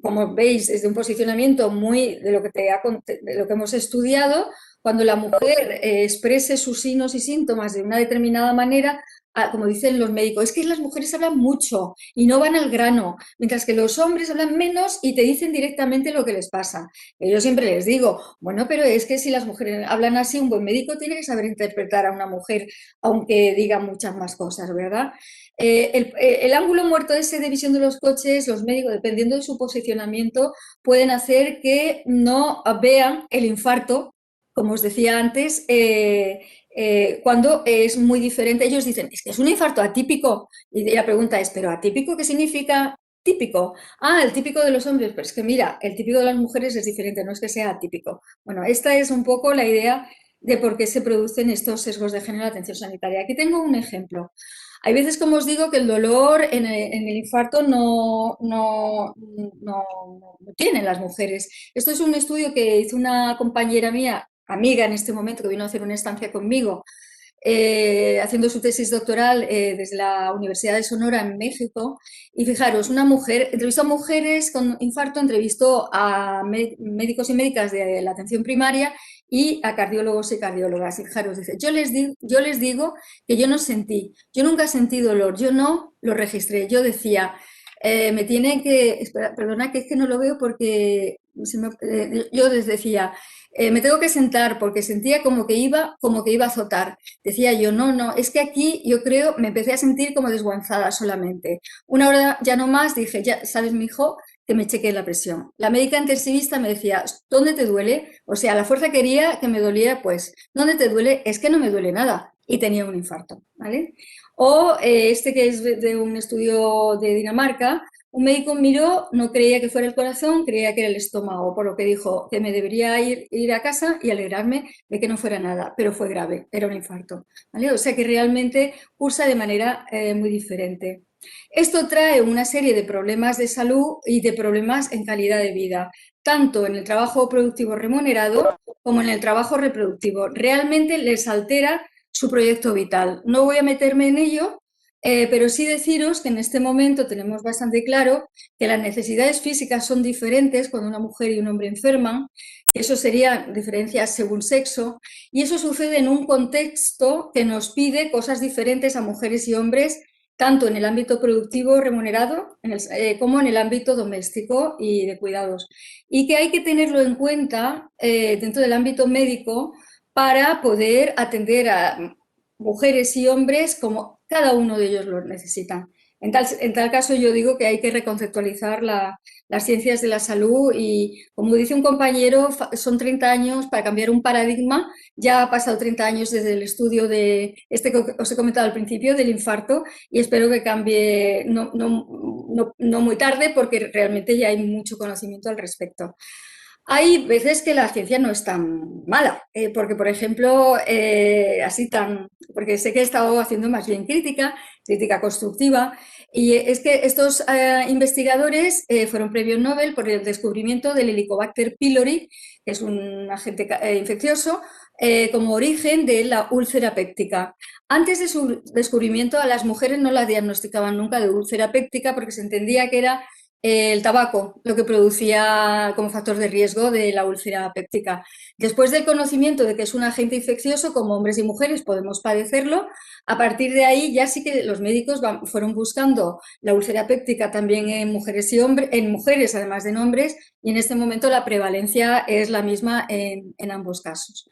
como veis, desde un posicionamiento muy de lo que hemos estudiado, cuando la mujer exprese sus signos y síntomas de una determinada manera, como dicen los médicos, es que las mujeres hablan mucho y no van al grano, mientras que los hombres hablan menos y te dicen directamente lo que les pasa. Y yo siempre les digo, bueno, pero es que si las mujeres hablan así, un buen médico tiene que saber interpretar a una mujer, aunque diga muchas más cosas, ¿verdad? El ángulo muerto ese de visión de los coches, los médicos, dependiendo de su posicionamiento, pueden hacer que no vean el infarto, como os decía antes, cuando es muy diferente. Ellos dicen, es que es un infarto atípico. Y la pregunta es, ¿pero atípico qué significa típico? Ah, el típico de los hombres, pero es que mira, el típico de las mujeres es diferente, no es que sea atípico. Bueno, esta es un poco la idea de por qué se producen estos sesgos de género en la atención sanitaria. Aquí tengo un ejemplo. Hay veces, como os digo, que el dolor en el infarto no tienen las mujeres. Esto es un estudio que hizo una compañera mía, amiga en este momento, que vino a hacer una estancia conmigo, haciendo su tesis doctoral desde la Universidad de Sonora en México. Y fijaros, una mujer entrevistó a mujeres con infarto, entrevistó a médicos y médicas de la atención primaria y a cardiólogos y cardiólogas. Y fijaros, dice, yo les digo que yo no sentí, yo nunca sentí dolor, yo no lo registré, yo decía, me tiene que, espera, perdona que es que no lo veo porque yo les decía, me tengo que sentar porque sentía como que iba a azotar. Decía yo, no, es que aquí yo creo, me empecé a sentir como desguanzada solamente. Una hora ya no más, dije, ya sabes, mi hijo, que me chequee la presión. La médica intensivista me decía, ¿dónde te duele? O sea, la fuerza quería que me doliera, pues, ¿dónde te duele? Es que no me duele nada. Y tenía un infarto, ¿vale? O este que es de un estudio de Dinamarca, un médico miró, no creía que fuera el corazón, creía que era el estómago, por lo que dijo que me debería ir a casa y alegrarme de que no fuera nada, pero fue grave, era un infarto, ¿vale? O sea que realmente cursa de manera muy diferente. Esto trae una serie de problemas de salud y de problemas en calidad de vida, tanto en el trabajo productivo remunerado como en el trabajo reproductivo. Realmente les altera su proyecto vital. No voy a meterme en ello, pero sí deciros que en este momento tenemos bastante claro que las necesidades físicas son diferentes cuando una mujer y un hombre enferman, eso serían diferencias según sexo, y eso sucede en un contexto que nos pide cosas diferentes a mujeres y hombres tanto en el ámbito productivo remunerado como en el ámbito doméstico y de cuidados. Y que hay que tenerlo en cuenta dentro del ámbito médico para poder atender a mujeres y hombres como cada uno de ellos lo necesitan. En tal caso, yo digo que hay que reconceptualizar las ciencias de la salud y, como dice un compañero, son 30 años para cambiar un paradigma. Ya ha pasado 30 años desde el estudio de este que os he comentado al principio, del infarto, y espero que cambie no muy tarde, porque realmente ya hay mucho conocimiento al respecto. Hay veces que la ciencia no es tan mala, porque, por ejemplo, porque sé que he estado haciendo más bien crítica constructiva, y es que estos investigadores fueron premios Nobel por el descubrimiento del Helicobacter pylori, que es un agente infeccioso, como origen de la úlcera péptica. Antes de su descubrimiento, a las mujeres no las diagnosticaban nunca de úlcera péptica porque se entendía que era el tabaco lo que producía como factor de riesgo de la úlcera péptica. Después del conocimiento de que es un agente infeccioso, como hombres y mujeres podemos padecerlo, a partir de ahí ya sí que los médicos fueron buscando la úlcera péptica también en mujeres y hombres, en mujeres además de en hombres, y en este momento la prevalencia es la misma en ambos casos.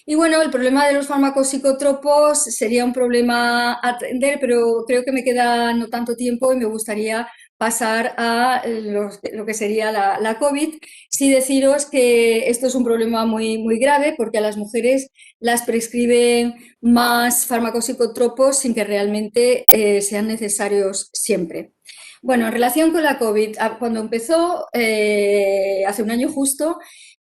Y bueno, el problema de los fármacos psicotropos sería un problema a atender, pero creo que me queda no tanto tiempo y me gustaría pasar a lo que sería la COVID. Sí, deciros que esto es un problema muy, muy grave, porque a las mujeres las prescriben más fármacos psicotropos sin que realmente sean necesarios siempre. Bueno, en relación con la COVID, cuando empezó, hace un año justo,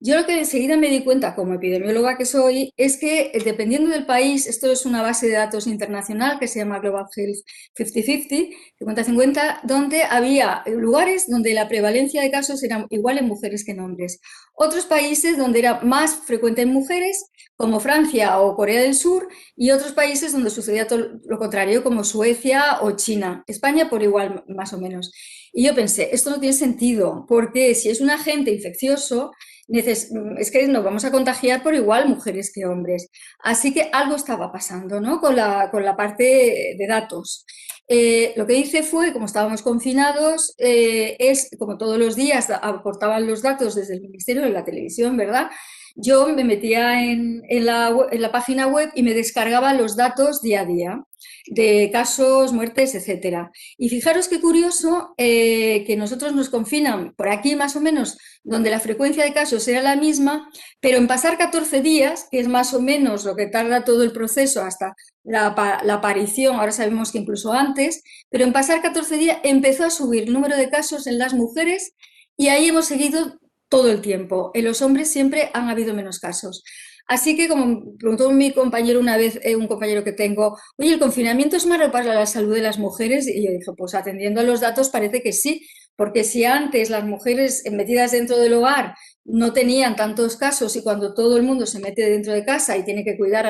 yo lo que enseguida me di cuenta, como epidemióloga que soy, es que dependiendo del país, esto es una base de datos internacional que se llama Global Health 50-50, 50-50, donde había lugares donde la prevalencia de casos era igual en mujeres que en hombres. Otros países donde era más frecuente en mujeres, como Francia o Corea del Sur, y otros países donde sucedía todo lo contrario, como Suecia o China. España por igual, más o menos. Y yo pensé, esto no tiene sentido, porque si es un agente infeccioso, es que nos vamos a contagiar por igual mujeres que hombres. Así que algo estaba pasando, ¿no? con la parte de datos. Lo que hice fue, como estábamos confinados, es como todos los días aportaban los datos desde el Ministerio de la Televisión, ¿verdad? Yo me metía en la página web y me descargaba los datos día a día de casos, muertes, etcétera. Y fijaros qué curioso que nosotros nos confinan por aquí más o menos, donde la frecuencia de casos era la misma, pero en pasar 14 días, que es más o menos lo que tarda todo el proceso hasta la aparición, ahora sabemos que incluso antes, pero en pasar 14 días empezó a subir el número de casos en las mujeres, y ahí hemos seguido todo el tiempo. En los hombres siempre han habido menos casos. Así que, como preguntó mi compañero una vez, un compañero que tengo, oye, ¿el confinamiento es malo para la salud de las mujeres? Y yo dije, pues atendiendo a los datos parece que sí, porque si antes las mujeres metidas dentro del hogar no tenían tantos casos, y cuando todo el mundo se mete dentro de casa y tiene que cuidar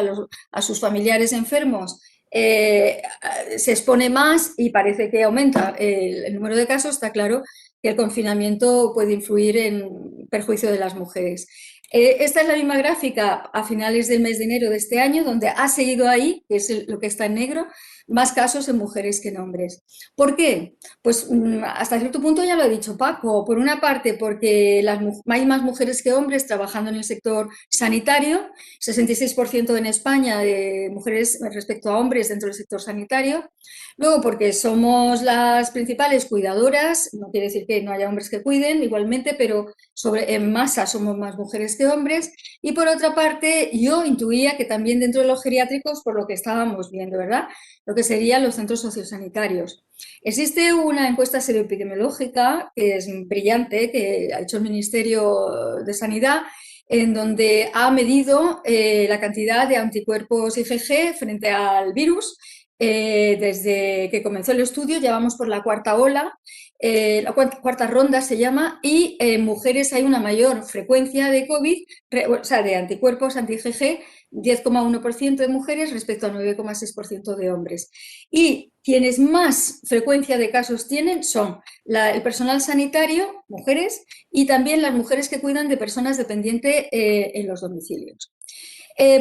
a sus familiares enfermos, se expone más y parece que aumenta el número de casos, está claro que el confinamiento puede influir en perjuicio de las mujeres. Esta es la misma gráfica a finales del mes de enero de este año, donde ha seguido ahí, que es lo que está en negro, más casos en mujeres que en hombres. ¿Por qué? Pues hasta cierto punto ya lo ha dicho Paco. Por una parte, porque hay más mujeres que hombres trabajando en el sector sanitario, 66% en España de mujeres respecto a hombres dentro del sector sanitario. Luego, porque somos las principales cuidadoras, no quiere decir que no haya hombres que cuiden igualmente, pero en masa somos más mujeres que hombres. Y por otra parte, yo intuía que también dentro de los geriátricos, por lo que estábamos viendo, ¿verdad? Lo que serían los centros sociosanitarios. Existe una encuesta serioepidemiológica que es brillante, que ha hecho el Ministerio de Sanidad, en donde ha medido la cantidad de anticuerpos IgG frente al virus. Desde que comenzó el estudio, ya vamos por la cuarta ola, la cuarta ronda se llama, y en mujeres hay una mayor frecuencia de COVID, o sea, de anticuerpos anti-IgG, 10,1% de mujeres respecto al 9,6% de hombres. Y quienes más frecuencia de casos tienen son el personal sanitario, mujeres, y también las mujeres que cuidan de personas dependientes en los domicilios.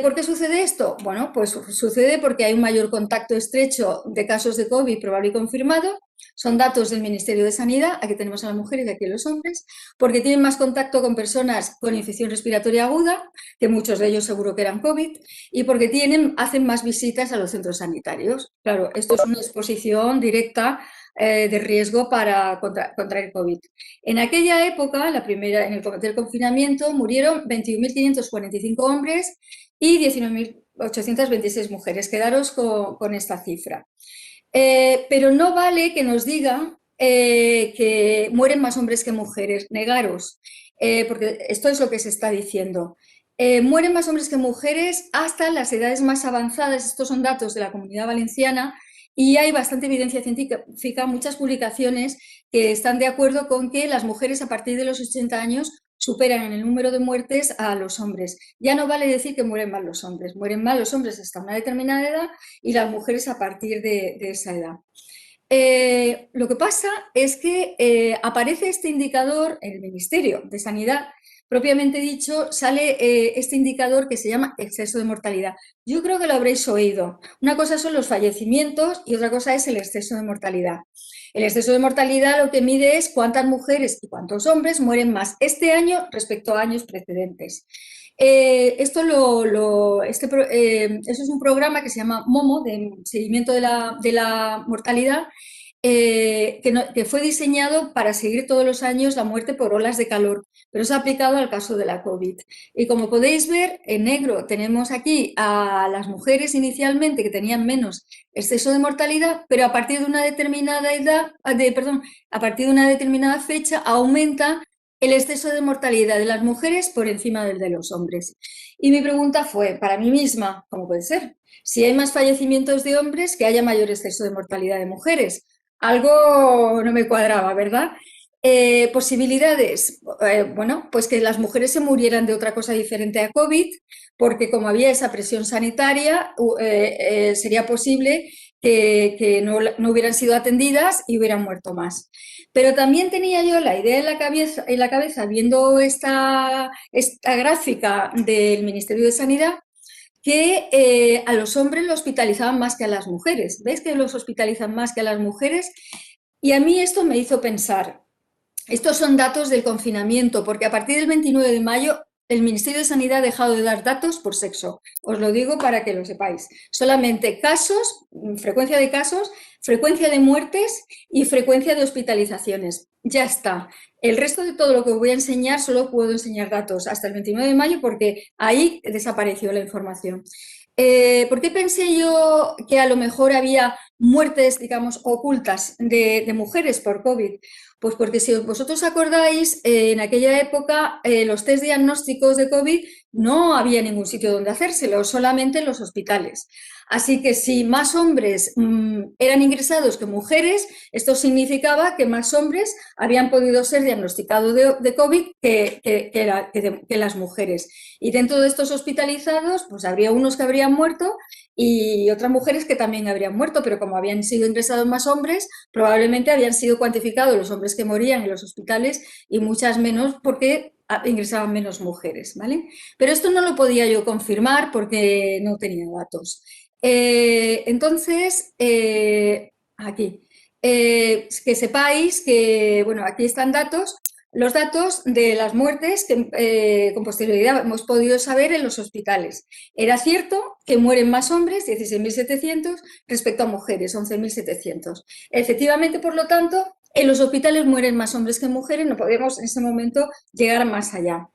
¿Por qué sucede esto? Bueno, pues sucede porque hay un mayor contacto estrecho de casos de COVID probable y confirmado. Son datos del Ministerio de Sanidad, aquí tenemos a las mujeres y aquí a los hombres, porque tienen más contacto con personas con infección respiratoria aguda, que muchos de ellos seguro que eran COVID, y porque hacen más visitas a los centros sanitarios. Claro, esto es una exposición directa de riesgo para contraer COVID. En aquella época, en el comité del confinamiento, murieron 21.545 hombres y 19.826 mujeres. Quedaros con esta cifra. Pero no vale que nos digan que mueren más hombres que mujeres. Negaros, porque esto es lo que se está diciendo. Mueren más hombres que mujeres hasta las edades más avanzadas. Estos son datos de la Comunidad Valenciana y hay bastante evidencia científica, muchas publicaciones que están de acuerdo con que las mujeres a partir de los 80 años superan en el número de muertes a los hombres. Ya no vale decir que mueren los hombres hasta una determinada edad y las mujeres a partir de esa edad. Lo que pasa es que aparece este indicador en el Ministerio de Sanidad, propiamente dicho, sale este indicador que se llama exceso de mortalidad. Yo creo que lo habréis oído. Una cosa son los fallecimientos y otra cosa es el exceso de mortalidad. El exceso de mortalidad lo que mide es cuántas mujeres y cuántos hombres mueren más este año respecto a años precedentes. Eso es un programa que se llama MOMO, de seguimiento de la mortalidad, que fue diseñado para seguir todos los años la muerte por olas de calor, pero se ha aplicado al caso de la COVID. Y como podéis ver, en negro tenemos aquí a las mujeres inicialmente que tenían menos exceso de mortalidad, pero a partir de una determinada a partir de una determinada fecha aumenta el exceso de mortalidad de las mujeres por encima del de los hombres. Y mi pregunta fue, para mí misma, ¿cómo puede ser? Si hay más fallecimientos de hombres, que haya mayor exceso de mortalidad de mujeres. Algo no me cuadraba, ¿verdad? Posibilidades, bueno, pues que las mujeres se murieran de otra cosa diferente a COVID, porque como había esa presión sanitaria, sería posible que no hubieran sido atendidas y hubieran muerto más. Pero también tenía yo la idea en la cabeza viendo esta gráfica del Ministerio de Sanidad, que a los hombres los hospitalizaban más que a las mujeres. ¿Veis que los hospitalizan más que a las mujeres? Y a mí esto me hizo pensar, estos son datos del confinamiento, porque a partir del 29 de mayo el Ministerio de Sanidad ha dejado de dar datos por sexo. Os lo digo para que lo sepáis. Solamente casos, frecuencia de casos, frecuencia de muertes y frecuencia de hospitalizaciones. Ya está. El resto de todo lo que os voy a enseñar solo puedo enseñar datos hasta el 29 de mayo porque ahí desapareció la información. ¿Por qué pensé yo que a lo mejor había muertes, digamos, ocultas de mujeres por COVID? Pues porque si vosotros acordáis, en aquella época los test diagnósticos de COVID no había ningún sitio donde hacérselo, solamente en los hospitales. Así que si más hombres eran ingresados que mujeres, esto significaba que más hombres habían podido ser diagnosticados de COVID que las mujeres. Y dentro de estos hospitalizados, pues habría unos que habrían muerto y otras mujeres que también habrían muerto, pero como habían sido ingresados más hombres, probablemente habían sido cuantificados los hombres que morían en los hospitales y muchas menos porque ingresaban menos mujeres, ¿vale? Pero esto no lo podía yo confirmar porque no tenía datos. Entonces, aquí, que sepáis que, bueno, aquí están los datos de las muertes que con posterioridad hemos podido saber en los hospitales. Era cierto que mueren más hombres, 16.700, respecto a mujeres, 11.700. Efectivamente, por lo tanto, en los hospitales mueren más hombres que mujeres, no podemos en ese momento llegar más allá.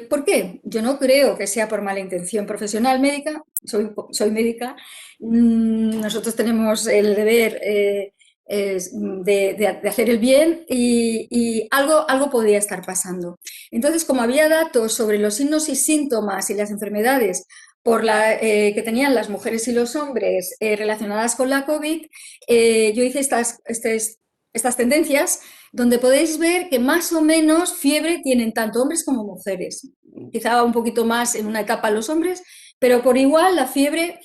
¿Por qué? Yo no creo que sea por mala intención profesional médica, soy médica, nosotros tenemos el deber de hacer el bien y algo podría estar pasando. Entonces, como había datos sobre los signos y síntomas y las enfermedades que tenían las mujeres y los hombres relacionadas con la COVID, yo hice estas tendencias donde podéis ver que más o menos fiebre tienen tanto hombres como mujeres. Quizá un poquito más en una etapa los hombres, pero por igual la fiebre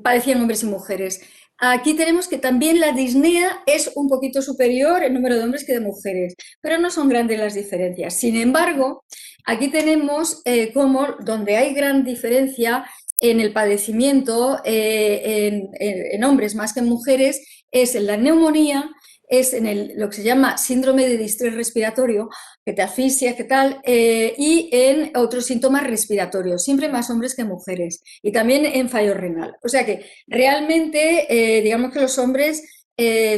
padecían hombres y mujeres. Aquí tenemos que también la disnea es un poquito superior en número de hombres que de mujeres, pero no son grandes las diferencias. Sin embargo, aquí tenemos cómo donde hay gran diferencia en el padecimiento en hombres más que en mujeres es en la neumonía, es en lo que se llama síndrome de distrés respiratorio, que te asfixia, que tal, y en otros síntomas respiratorios, siempre más hombres que mujeres, y también en fallo renal. O sea que realmente, digamos que los hombres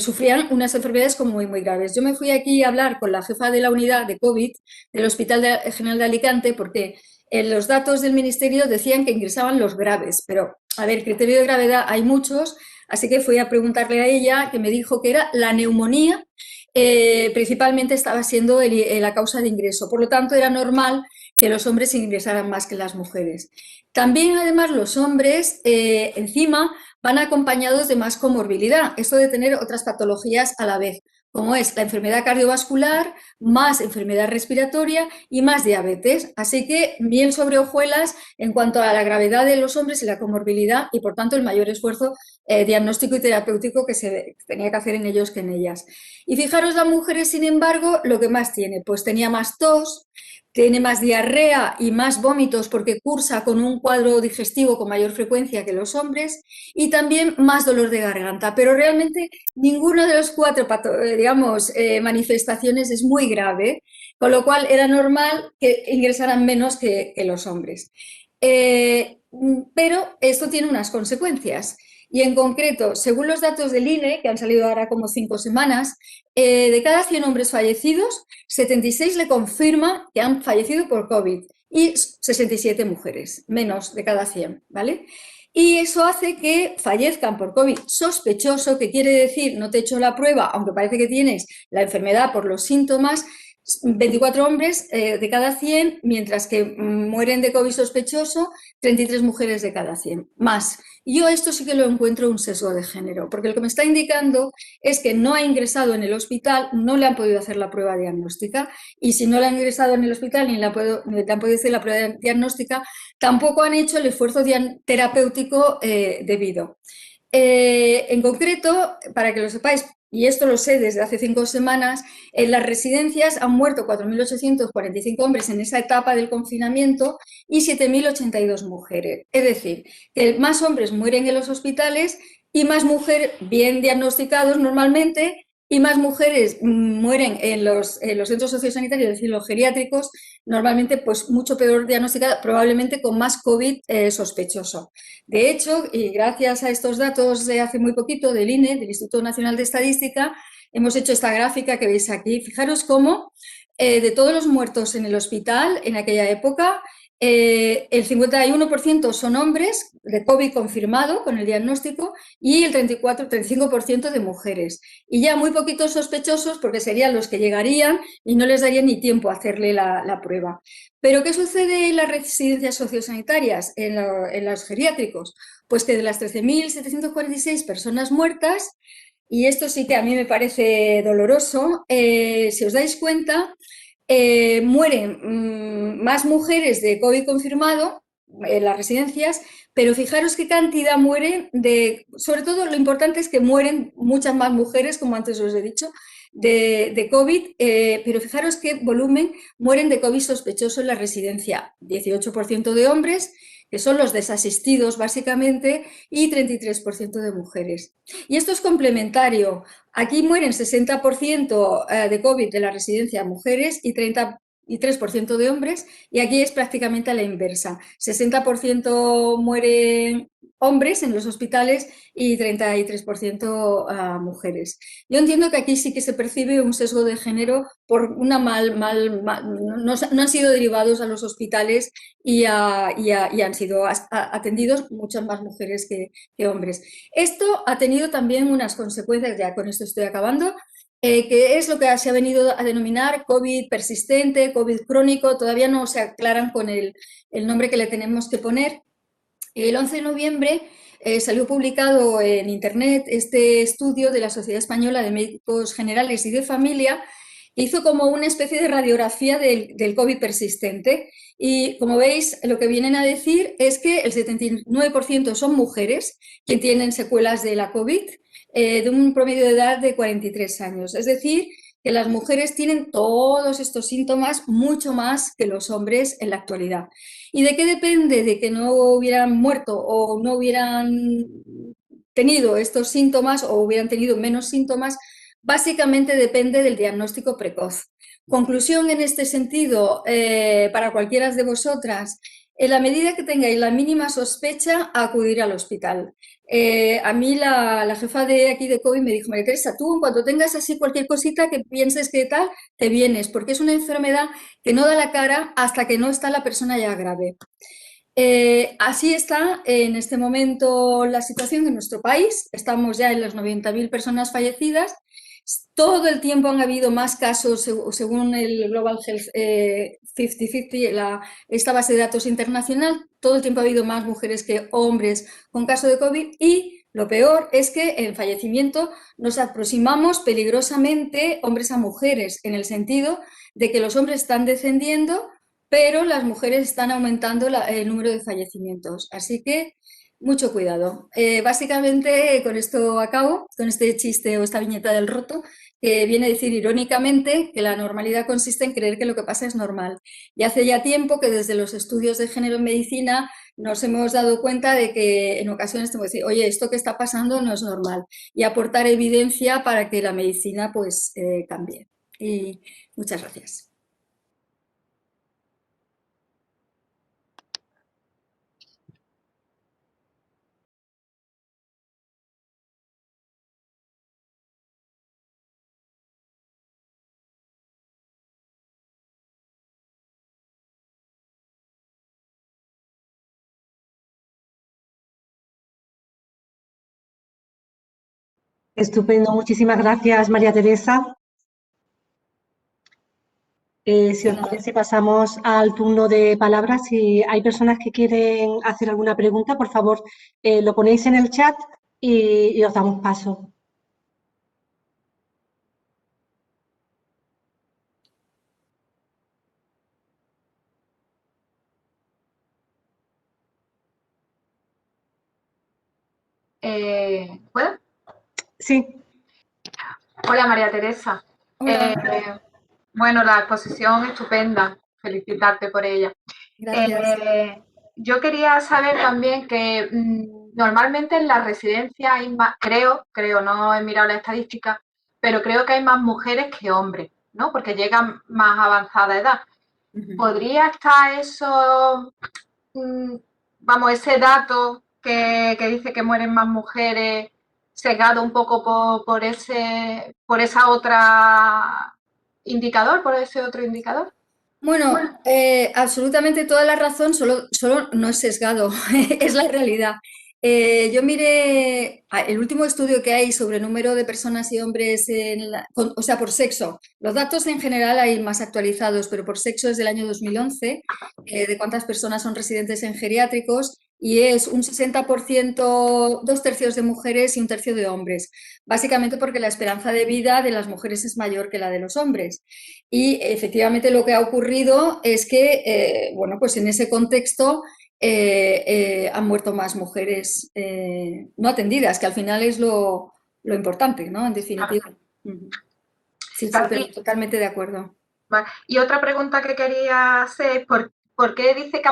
sufrían unas enfermedades como muy, muy graves. Yo me fui aquí a hablar con la jefa de la unidad de COVID del Hospital General de Alicante porque los datos del Ministerio decían que ingresaban los graves, pero, a ver, criterio de gravedad hay muchos, así que fui a preguntarle a ella, que me dijo que era la neumonía, principalmente estaba siendo la causa de ingreso. Por lo tanto, era normal que los hombres ingresaran más que las mujeres. También, además, los hombres, encima, van acompañados de más comorbilidad, esto de tener otras patologías a la vez, como es la enfermedad cardiovascular, más enfermedad respiratoria y más diabetes. Así que miel sobre hojuelas en cuanto a la gravedad de los hombres y la comorbilidad y, por tanto, el mayor esfuerzo diagnóstico y terapéutico que se tenía que hacer en ellos que en ellas. Y fijaros, las mujeres, sin embargo, lo que más tiene, pues tenía más tos, tiene más diarrea y más vómitos porque cursa con un cuadro digestivo con mayor frecuencia que los hombres y también más dolor de garganta. Pero realmente ninguna de las cuatro, digamos, manifestaciones es muy grave, con lo cual era normal que ingresaran menos que los hombres. Pero esto tiene unas consecuencias. Y en concreto, según los datos del INE, que han salido ahora como 5 semanas, de cada 100 hombres fallecidos, 76 le confirman que han fallecido por COVID y 67 mujeres, menos de cada 100, ¿vale? Y eso hace que fallezcan por COVID sospechoso, que quiere decir, no te he hecho la prueba, aunque parece que tienes la enfermedad por los síntomas, 24 hombres de cada 100, mientras que mueren de COVID sospechoso 33 mujeres de cada 100, más. Y yo esto sí que lo encuentro un sesgo de género, porque lo que me está indicando es que no ha ingresado en el hospital, no le han podido hacer la prueba diagnóstica, y si no le han ingresado en el hospital ni le han podido hacer la prueba diagnóstica, tampoco han hecho el esfuerzo terapéutico debido. En concreto, para que lo sepáis, y esto lo sé desde hace 5 semanas, en las residencias han muerto 4.845 hombres en esa etapa del confinamiento y 7.082 mujeres. Es decir, que más hombres mueren en los hospitales y más mujeres bien diagnosticados normalmente y más mujeres mueren en los centros sociosanitarios, es decir, los geriátricos, normalmente pues mucho peor diagnosticada, probablemente con más COVID sospechoso. De hecho, y gracias a estos datos de hace muy poquito del INE, del Instituto Nacional de Estadística, hemos hecho esta gráfica que veis aquí. Fijaros cómo de todos los muertos en el hospital en aquella época, el 51% son hombres de COVID confirmado con el diagnóstico y el 34-35% de mujeres. Y ya muy poquitos sospechosos porque serían los que llegarían y no les daría ni tiempo a hacerle la prueba. Pero ¿qué sucede en las residencias sociosanitarias, en los geriátricos? Pues que de las 13.746 personas muertas, y esto sí que a mí me parece doloroso, si os dais cuenta, mueren más mujeres de COVID confirmado en las residencias, pero fijaros qué cantidad mueren sobre todo lo importante es que mueren muchas más mujeres, como antes os he dicho, de COVID, pero fijaros qué volumen mueren de COVID sospechoso en la residencia, 18% de hombres, que son los desasistidos básicamente, y 33% de mujeres. Y esto es complementario. Aquí mueren 60% de COVID de la residencia mujeres y 33% de hombres, y aquí es prácticamente a la inversa. 60% mueren hombres en los hospitales y 33% mujeres. Yo entiendo que aquí sí que se percibe un sesgo de género por una no han sido derivados a los hospitales y han sido atendidos muchas más mujeres que hombres. Esto ha tenido también unas consecuencias, ya con esto estoy acabando, que es lo que se ha venido a denominar COVID persistente, COVID crónico, todavía no se aclaran con el nombre que le tenemos que poner. El 11 de noviembre salió publicado en Internet este estudio de la Sociedad Española de Médicos Generales y de Familia, hizo como una especie de radiografía del COVID persistente y, como veis, lo que vienen a decir es que el 79% son mujeres que tienen secuelas de la COVID, de un promedio de edad de 43 años. Es decir, que las mujeres tienen todos estos síntomas mucho más que los hombres en la actualidad. ¿Y de qué depende de que no hubieran muerto o no hubieran tenido estos síntomas o hubieran tenido menos síntomas? Básicamente depende del diagnóstico precoz. Conclusión en este sentido, para cualquiera de vosotras, en la medida que tengáis la mínima sospecha, acudir al hospital. A mí la jefa de aquí de COVID me dijo: María Teresa, tú cuando tengas así cualquier cosita que pienses que tal, te vienes, porque es una enfermedad que no da la cara hasta que no está la persona ya grave. Así está en este momento la situación en nuestro país. Estamos ya en las 90.000 personas fallecidas. Todo el tiempo han habido más casos, según el Global Health 50-50, esta base de datos internacional. Todo el tiempo ha habido más mujeres que hombres con caso de COVID y lo peor es que en fallecimiento nos aproximamos peligrosamente hombres a mujeres, en el sentido de que los hombres están descendiendo, pero las mujeres están aumentando el número de fallecimientos. Así que mucho cuidado. Básicamente, con esto acabo, con este chiste o esta viñeta del roto, que viene a decir irónicamente que la normalidad consiste en creer que lo que pasa es normal. Y hace ya tiempo que desde los estudios de género en medicina nos hemos dado cuenta de que en ocasiones tenemos que decir: oye, esto que está pasando no es normal, y aportar evidencia para que la medicina pues cambie. Y muchas gracias. Estupendo, muchísimas gracias, María Teresa. Si os parece, pasamos al turno de palabras. Si hay personas que quieren hacer alguna pregunta, por favor, lo ponéis en el chat y os damos paso. ¿Puedo? Sí. Hola, María Teresa. Hola. Bueno, la exposición estupenda. Felicitarte por ella. Gracias. Yo quería saber también que normalmente en la residencia hay más, creo, no he mirado la estadística, pero creo que hay más mujeres que hombres, ¿no? Porque llegan más avanzada edad. ¿Podría estar eso, vamos, ese dato que dice que mueren más mujeres, sesgado un poco por esa otra indicador, por ese otro indicador? Bueno, absolutamente toda la razón, solo no es sesgado, es la realidad. Yo miré el último estudio que hay sobre el número de personas y hombres, o sea, por sexo. Los datos en general hay más actualizados, pero por sexo es del año 2011, de cuántas personas son residentes en geriátricos, y es un 60%, 2/3 de mujeres y 1/3 de hombres, básicamente porque la esperanza de vida de las mujeres es mayor que la de los hombres. Y efectivamente lo que ha ocurrido es que, bueno, pues en ese contexto han muerto más mujeres no atendidas, que al final es lo importante, ¿no? En definitiva. Sí, sí, pero totalmente de acuerdo. Vale. Y otra pregunta que quería hacer es ¿por qué dice que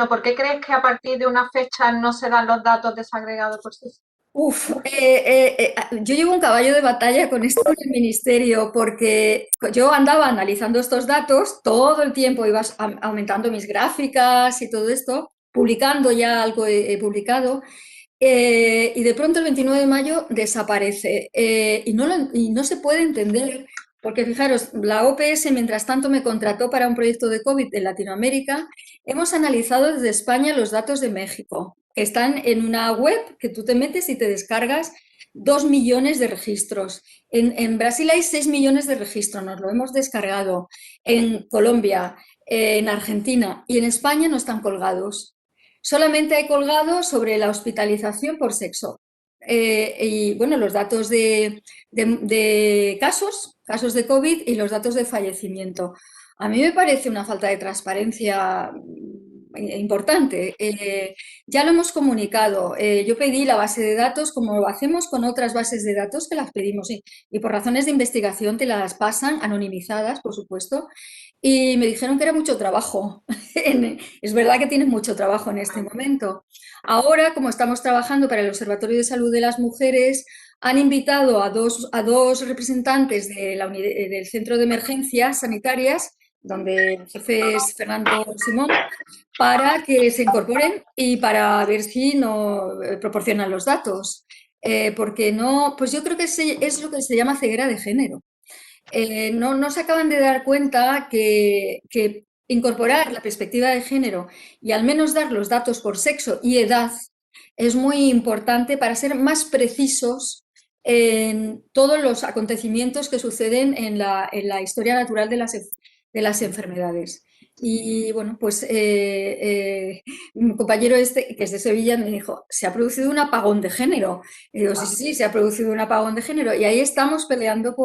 por qué crees que a partir de una fecha no se dan los datos desagregados por sexo? Yo llevo un caballo de batalla con esto en el ministerio, porque yo andaba analizando estos datos todo el tiempo, iba aumentando mis gráficas y todo esto, publicando ya algo he publicado, y de pronto el 29 de mayo desaparece, y no se puede entender, porque fijaros, la OPS mientras tanto me contrató para un proyecto de COVID en Latinoamérica. Hemos analizado desde España los datos de México, que están en una web que tú te metes y te descargas 2 millones de registros. En Brasil hay 6 millones de registros, nos lo hemos descargado. En Colombia, en Argentina y en España no están colgados. Solamente hay colgado sobre la hospitalización por sexo. y bueno, los datos de casos de COVID y los datos de fallecimiento. A mí me parece una falta de transparencia importante. Ya lo hemos comunicado. Yo pedí la base de datos como lo hacemos con otras bases de datos que las pedimos y por razones de investigación te las pasan anonimizadas, por supuesto, y me dijeron que era mucho trabajo. Es verdad que tienen mucho trabajo en este momento. Ahora, como estamos trabajando para el Observatorio de Salud de las Mujeres, han invitado a dos representantes del Centro de Emergencias Sanitarias, donde el jefe es Fernando Simón, para que se incorporen y para ver si nos proporcionan los datos. Porque no, pues yo creo que es lo que se llama ceguera de género. No se acaban de dar cuenta que incorporar la perspectiva de género y al menos dar los datos por sexo y edad es muy importante para ser más precisos en todos los acontecimientos que suceden en la historia natural de las enfermedades. Y bueno, pues mi compañero este, que es de Sevilla, me dijo, se ha producido un apagón de género. Y digo, sí, se ha producido un apagón de género. Y ahí estamos peleando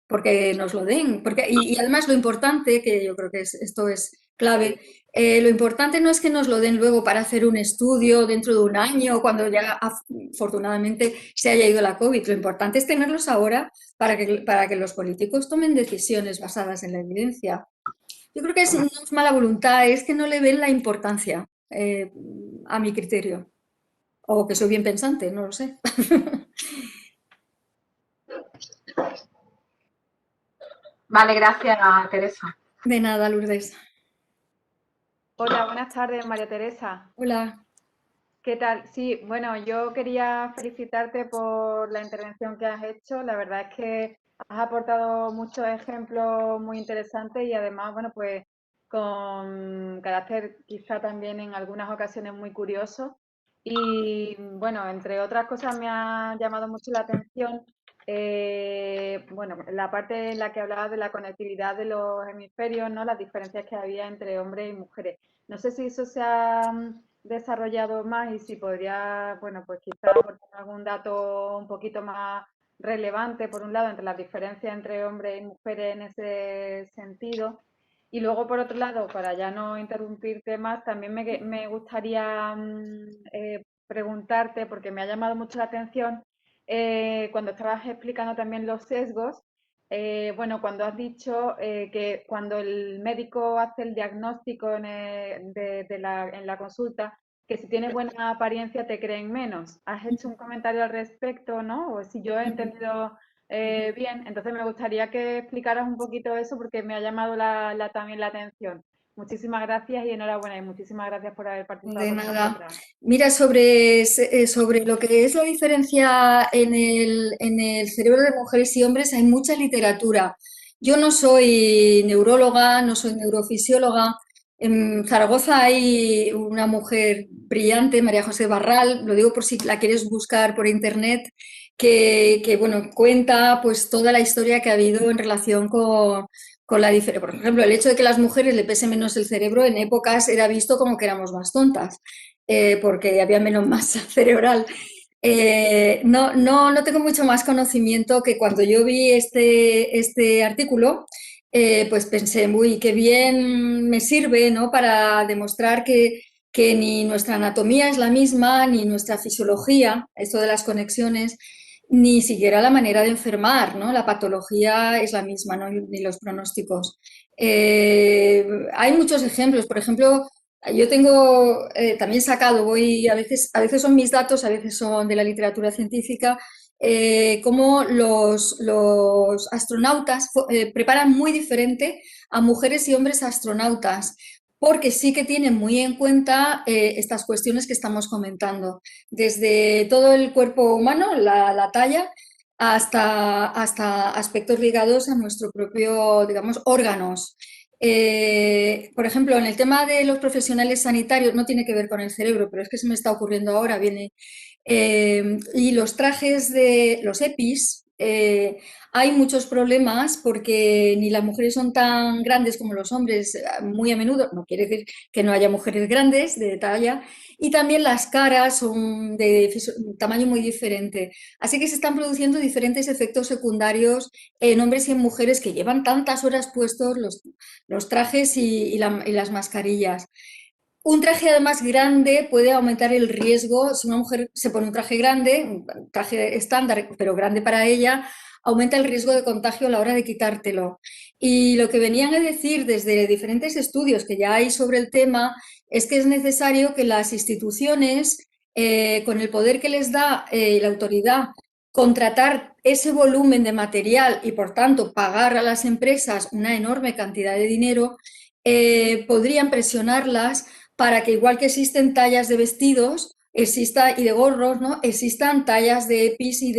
porque nos lo den. Y además lo importante, que yo creo que esto es clave, lo importante no es que nos lo den luego para hacer un estudio dentro de un año, cuando ya afortunadamente se haya ido la COVID. Lo importante es tenerlos ahora para que los políticos tomen decisiones basadas en la evidencia. Yo creo que no es mala voluntad, es que no le ven la importancia, a mi criterio. O que soy bien pensante, no lo sé. Vale, gracias, Teresa. De nada, Lourdes. Hola, buenas tardes, María Teresa. Hola. ¿Qué tal? Sí, bueno, yo quería felicitarte por la intervención que has hecho. La verdad es que has aportado muchos ejemplos muy interesantes y además, bueno, pues con carácter quizá también en algunas ocasiones muy curioso. Y bueno, entre otras cosas me ha llamado mucho la atención, bueno, la parte en la que hablaba de la conectividad de los hemisferios, ¿no? Las diferencias que había entre hombres y mujeres. No sé si eso se ha desarrollado más y si podría, bueno, pues quizá aportar algún dato un poquito más relevante, por un lado, entre las diferencias entre hombres y mujeres en ese sentido. Y luego, por otro lado, para ya no interrumpirte más, también me gustaría preguntarte, porque me ha llamado mucho la atención, cuando estabas explicando también los sesgos, bueno, cuando has dicho que cuando el médico hace el diagnóstico en la consulta, que si tienes buena apariencia te creen menos. Has hecho un comentario al respecto, ¿no? O si yo he entendido bien, entonces me gustaría que explicaras un poquito eso porque me ha llamado también la atención. Muchísimas gracias y enhorabuena y muchísimas gracias por haber participado De con nada. nosotras. Mira, sobre lo que es la diferencia en el cerebro de mujeres y hombres, hay mucha literatura. Yo no soy neuróloga, no soy neurofisióloga. En Zaragoza hay una mujer brillante, María José Barral, lo digo por si la quieres buscar por internet, bueno, cuenta pues toda la historia que ha habido en relación con la diferencia. Por ejemplo, el hecho de que a las mujeres le pese menos el cerebro en épocas era visto como que éramos más tontas, porque había menos masa cerebral. No tengo mucho más conocimiento que cuando yo vi este artículo, pues pensé, uy, qué bien me sirve, ¿no? Para demostrar que ni nuestra anatomía es la misma, ni nuestra fisiología, esto de las conexiones, ni siquiera la manera de enfermar, ¿no? La patología es la misma, ¿no? Ni los pronósticos. Hay muchos ejemplos, por ejemplo, yo tengo también sacado, a veces son mis datos, a veces son de la literatura científica, cómo los astronautas preparan muy diferente a mujeres y hombres astronautas, porque sí que tienen muy en cuenta estas cuestiones que estamos comentando, desde todo el cuerpo humano, la talla, hasta aspectos ligados a nuestro propio, digamos, órganos. Por ejemplo, en el tema de los profesionales sanitarios, no tiene que ver con el cerebro, pero es que se me está ocurriendo ahora, y los trajes de los EPIs, Hay muchos problemas porque ni las mujeres son tan grandes como los hombres, muy a menudo, no quiere decir que no haya mujeres grandes de talla, y también las caras son de tamaño muy diferente. Así que se están produciendo diferentes efectos secundarios en hombres y en mujeres que llevan tantas horas puestos los trajes y las mascarillas. Un traje además grande puede aumentar el riesgo. Si una mujer se pone un traje grande, un traje estándar, pero grande para ella, aumenta el riesgo de contagio a la hora de quitártelo. Y lo que venían a decir desde diferentes estudios que ya hay sobre el tema es que es necesario que las instituciones, con el poder que les da la autoridad, contratar ese volumen de material y, por tanto, pagar a las empresas una enorme cantidad de dinero, podrían presionarlas para que, igual que existen tallas de vestidos y de gorros, ¿no? Existan tallas de EPIs y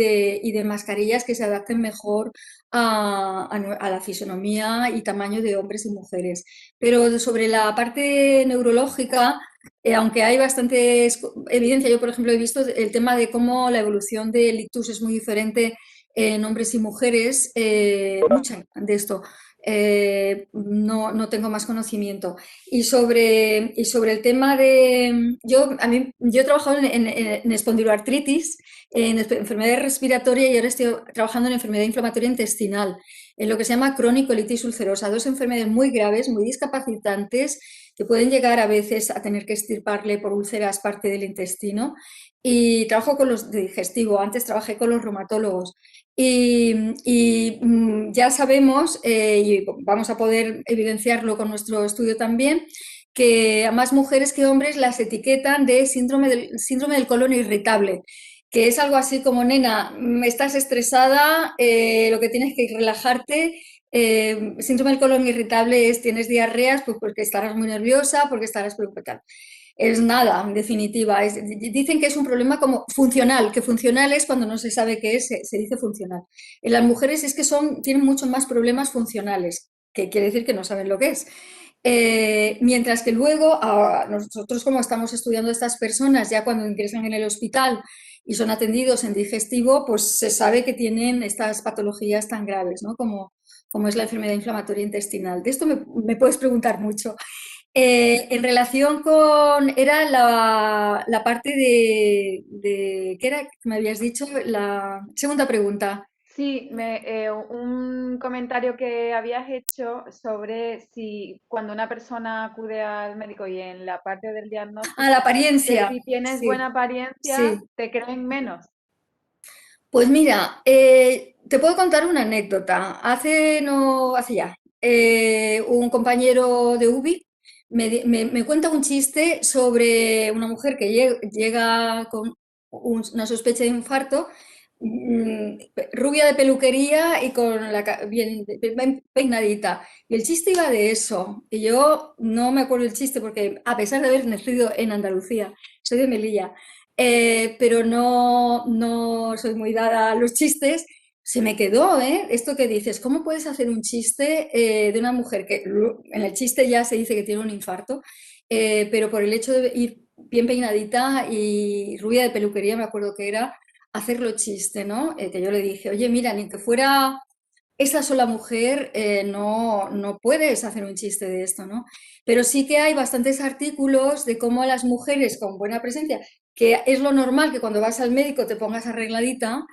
de mascarillas que se adapten mejor a la fisonomía y tamaño de hombres y mujeres. Pero sobre la parte neurológica, aunque hay bastante evidencia, yo por ejemplo he visto el tema de cómo la evolución del ictus es muy diferente en hombres y mujeres, mucha de esto. No tengo más conocimiento. Y sobre el tema de... Yo he trabajado en espondiloartritis, en enfermedad respiratoria, y ahora estoy trabajando en enfermedad inflamatoria intestinal, en lo que se llama crónico-colitis ulcerosa, dos enfermedades muy graves, muy discapacitantes, que pueden llegar a veces a tener que extirparle por úlceras parte del intestino. Y trabajo con los de digestivo, antes trabajé con los reumatólogos. Ya sabemos, y vamos a poder evidenciarlo con nuestro estudio también, que a más mujeres que hombres las etiquetan de síndrome del colon irritable, que es algo así como: nena, estás estresada, lo que tienes que relajarte. Síndrome del colon irritable es: tienes diarreas, pues porque estarás muy nerviosa, porque estarás preocupada. Es nada, en definitiva. Dicen que es un problema como funcional, que funcional es cuando no se sabe qué es, se dice funcional. En las mujeres es que tienen mucho más problemas funcionales, que quiere decir que no saben lo que es. Mientras que luego, nosotros, como estamos estudiando a estas personas, ya cuando ingresan en el hospital y son atendidos en digestivo, pues se sabe que tienen estas patologías tan graves, ¿no? Como es la enfermedad inflamatoria intestinal. De esto me puedes preguntar mucho. En relación con... Era la parte ¿qué era que me habías dicho? La segunda pregunta. Sí, un comentario que habías hecho sobre si cuando una persona acude al médico y en la parte del diagnóstico, La que apariencia. si tienes Sí, buena apariencia, sí. te creen menos. Pues mira, te puedo contar una anécdota. Hace ya, un compañero de UBI me cuenta un chiste sobre una mujer que llega con una sospecha de infarto, rubia de peluquería y con bien peinadita. Y el chiste iba de eso. Y yo no me acuerdo el chiste porque, a pesar de haber nacido en Andalucía, soy de Melilla, pero no soy muy dada a los chistes. Se me quedó, ¿eh? Esto que dices: ¿cómo puedes hacer un chiste de una mujer que en el chiste ya se dice que tiene un infarto, pero por el hecho de ir bien peinadita y rubia de peluquería, me acuerdo que era, hacerlo chiste, ¿no? Que yo le dije: oye, mira, ni que fuera esa sola mujer, no puedes hacer un chiste de esto, ¿no? Pero sí que hay bastantes artículos de cómo a las mujeres con buena presencia, que es lo normal que cuando vas al médico te pongas arregladita,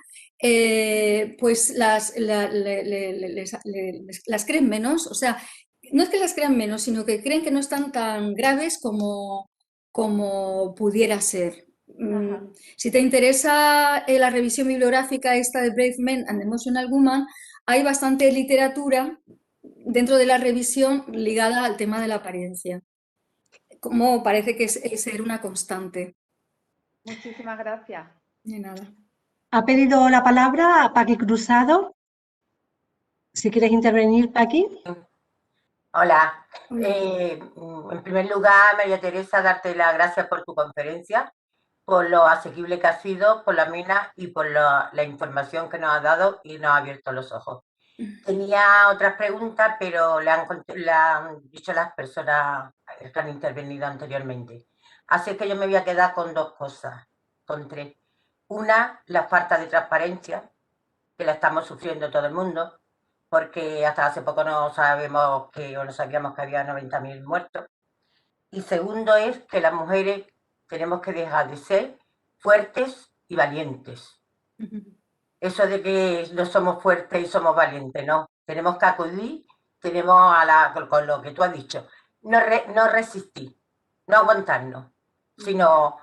pues las creen menos. O sea, no es que las crean menos, sino que creen que no están tan graves como pudiera ser. Ajá. Si te interesa la revisión bibliográfica esta de Brave Men and Emotional Woman, hay bastante literatura dentro de la revisión ligada al tema de la apariencia, como parece que es ser una constante. Muchísimas gracias. De nada. Ha pedido la palabra Paqui Cruzado. Si quieres intervenir, Paqui. Hola. Hola. En primer lugar, María Teresa, darte las gracias por tu conferencia, por lo asequible que ha sido, por la amena y por la información que nos ha dado y nos ha abierto los ojos. Tenía otras preguntas, pero le han dicho las personas que han intervenido anteriormente. Así que yo me voy a quedar con dos cosas, con tres. Una, la falta de transparencia, que la estamos sufriendo todo el mundo, porque hasta hace poco no sabíamos que había 90.000 muertos. Y segundo es que las mujeres tenemos que dejar de ser fuertes y valientes. Eso de que no somos fuertes y somos valientes, no. Tenemos que acudir, con lo que tú has dicho, no resistir, no aguantarnos, sino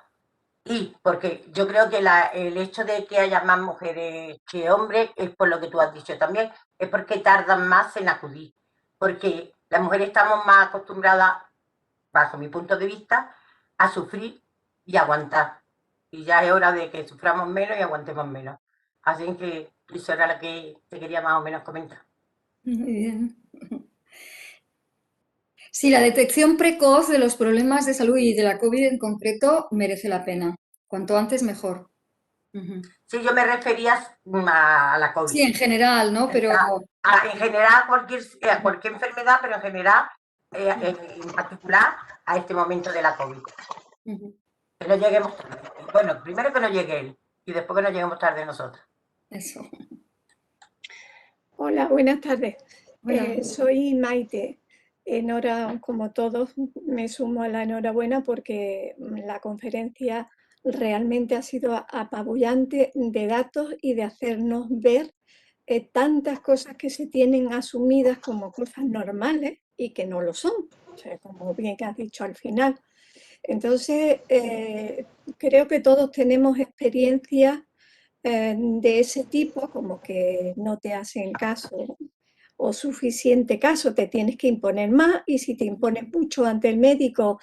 ir, porque yo creo que el hecho de que haya más mujeres que hombres es por lo que tú has dicho también, es porque tardan más en acudir, porque las mujeres estamos más acostumbradas, bajo mi punto de vista, a sufrir y aguantar. Y ya es hora de que suframos menos y aguantemos menos. Así que eso era lo que te quería más o menos comentar. Muy bien. Sí, la detección precoz de los problemas de salud y de la COVID en concreto merece la pena. Cuanto antes, mejor. Sí, yo me refería a la COVID. Sí, en general, ¿no? Pero... En general, a cualquier enfermedad, pero en general, en particular, a este momento de la COVID. Que no lleguemos tarde. Bueno, primero que no llegue él y después que no lleguemos tarde nosotros. Eso. Hola, buenas tardes. Hola. Soy Maite. Como todos, me sumo a la enhorabuena porque la conferencia realmente ha sido apabullante de datos y de hacernos ver tantas cosas que se tienen asumidas como cosas normales y que no lo son, o sea, como bien has dicho al final. Entonces, creo que todos tenemos experiencias de ese tipo, como que no te hacen caso o suficiente caso, te tienes que imponer más, y si te impones mucho ante el médico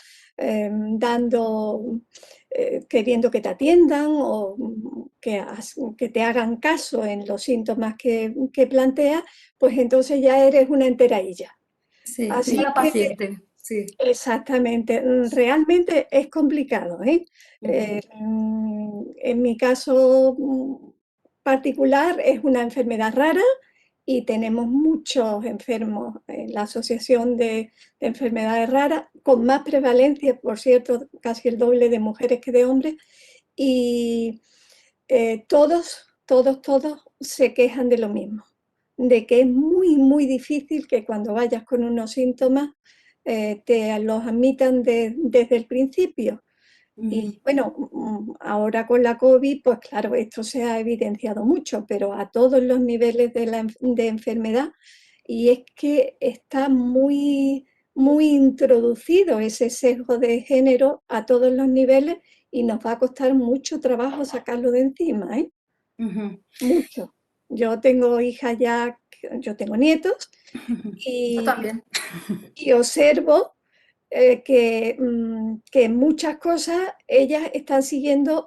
queriendo que te atiendan o que te hagan caso en los síntomas que planteas, pues entonces ya eres una enterailla. Sí, Así la paciente. Sí. Exactamente, realmente es complicado, ¿eh? En mi caso particular es una enfermedad rara y tenemos muchos enfermos en la Asociación de Enfermedades Raras, con más prevalencia, por cierto, casi el doble de mujeres que de hombres, y todos se quejan de lo mismo, de que es muy, muy difícil que cuando vayas con unos síntomas te los admitan desde el principio. Y bueno, ahora con la COVID, pues claro, esto se ha evidenciado mucho, pero a todos los niveles de enfermedad, y es que está muy, muy introducido ese sesgo de género a todos los niveles y nos va a costar mucho trabajo sacarlo de encima, ¿eh? Mucho. Yo tengo hijas ya, yo tengo nietos Yo también. y observo que muchas cosas ellas están siguiendo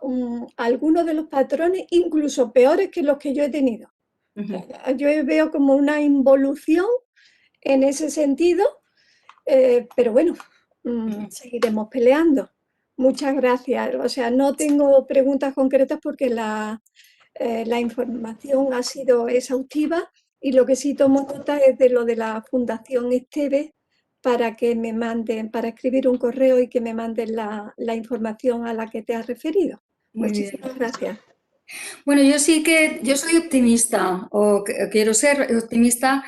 algunos de los patrones incluso peores que los que yo he tenido. Yo veo como una involución en ese sentido, pero bueno, seguiremos peleando. Muchas gracias. O sea, no tengo preguntas concretas porque la información ha sido exhaustiva, y lo que sí tomo nota es de lo de la Fundación Esteve, para que me manden, para escribir un correo y que me manden la información a la que te has referido. Muchísimas gracias. Bueno, yo soy optimista, o quiero ser optimista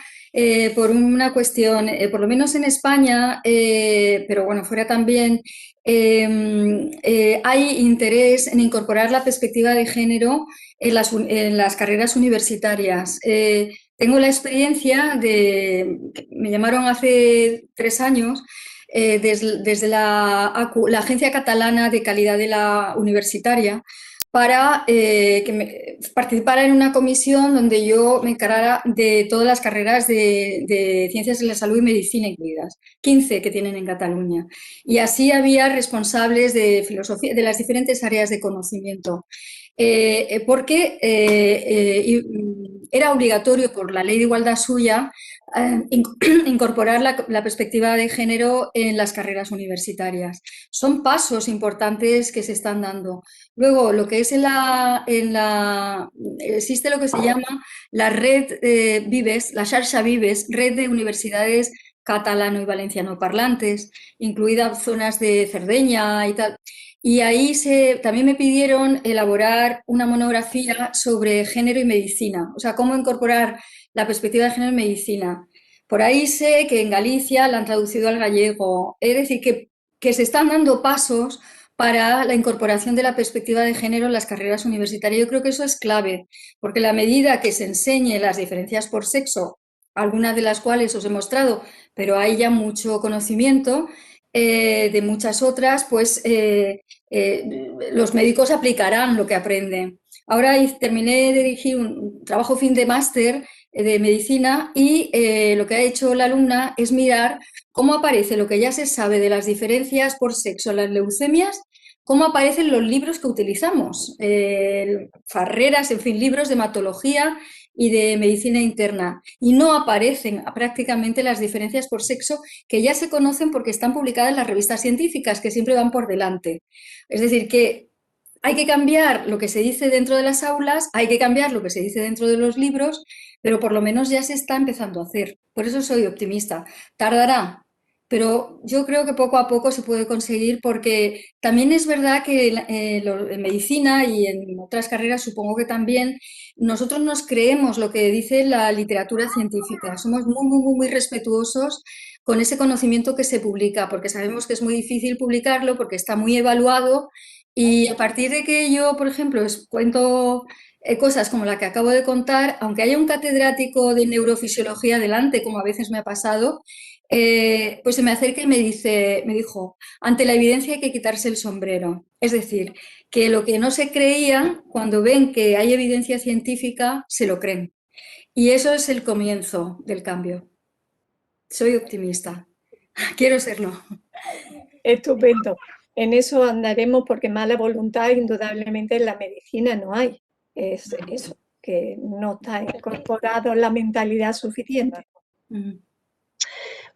por una cuestión, por lo menos en España, pero bueno, fuera también, hay interés en incorporar la perspectiva de género en las carreras universitarias. Tengo la experiencia me llamaron hace 3 años desde la ACU, la Agencia Catalana de Calidad de la Universitaria, para participara en una comisión donde yo me encargara de todas las carreras de Ciencias de la Salud y Medicina incluidas, 15 que tienen en Cataluña. Y así había responsables de filosofía, de las diferentes áreas de conocimiento. Porque era obligatorio por la ley de igualdad suya incorporar la perspectiva de género en las carreras universitarias. Son pasos importantes que se están dando. Luego, lo que es existe lo que se llama la red Vives, la Xarxa Vives, red de universidades catalano y valenciano parlantes, incluidas zonas de Cerdeña y tal. y ahí también me pidieron elaborar una monografía sobre género y medicina, o sea, cómo incorporar la perspectiva de género en medicina. Por ahí sé que en Galicia la han traducido al gallego, es decir, que se están dando pasos para la incorporación de la perspectiva de género en las carreras universitarias. Yo creo que eso es clave, porque la medida que se enseñe las diferencias por sexo, algunas de las cuales os he mostrado, pero hay ya mucho conocimiento, de muchas otras, pues los médicos aplicarán lo que aprenden. Ahora terminé de dirigir un trabajo fin de máster de medicina y lo que ha hecho la alumna es mirar cómo aparece lo que ya se sabe de las diferencias por sexo en las leucemias, cómo aparecen los libros que utilizamos, Farreras, en fin, libros de hematología y de medicina interna. Y no aparecen prácticamente las diferencias por sexo que ya se conocen porque están publicadas en las revistas científicas, que siempre van por delante. Es decir, que hay que cambiar lo que se dice dentro de las aulas, hay que cambiar lo que se dice dentro de los libros, pero por lo menos ya se está empezando a hacer. Por eso soy optimista. Tardará, pero yo creo que poco a poco se puede conseguir, porque también es verdad que en medicina y en otras carreras supongo que también nosotros nos creemos lo que dice la literatura científica. Somos muy respetuosos con ese conocimiento que se publica, porque sabemos que es muy difícil publicarlo, porque está muy evaluado, y a partir de que yo, por ejemplo, os cuento cosas como la que acabo de contar, aunque haya un catedrático de neurofisiología delante, como a veces me ha pasado, pues se me acerca y me dijo, ante la evidencia hay que quitarse el sombrero. Es decir, que lo que no se creían, cuando ven que hay evidencia científica, se lo creen. Y eso es el comienzo del cambio. Soy optimista. Quiero serlo. Estupendo. En eso andaremos, porque mala voluntad indudablemente en la medicina no hay. Es eso, que no está incorporado en la mentalidad suficiente.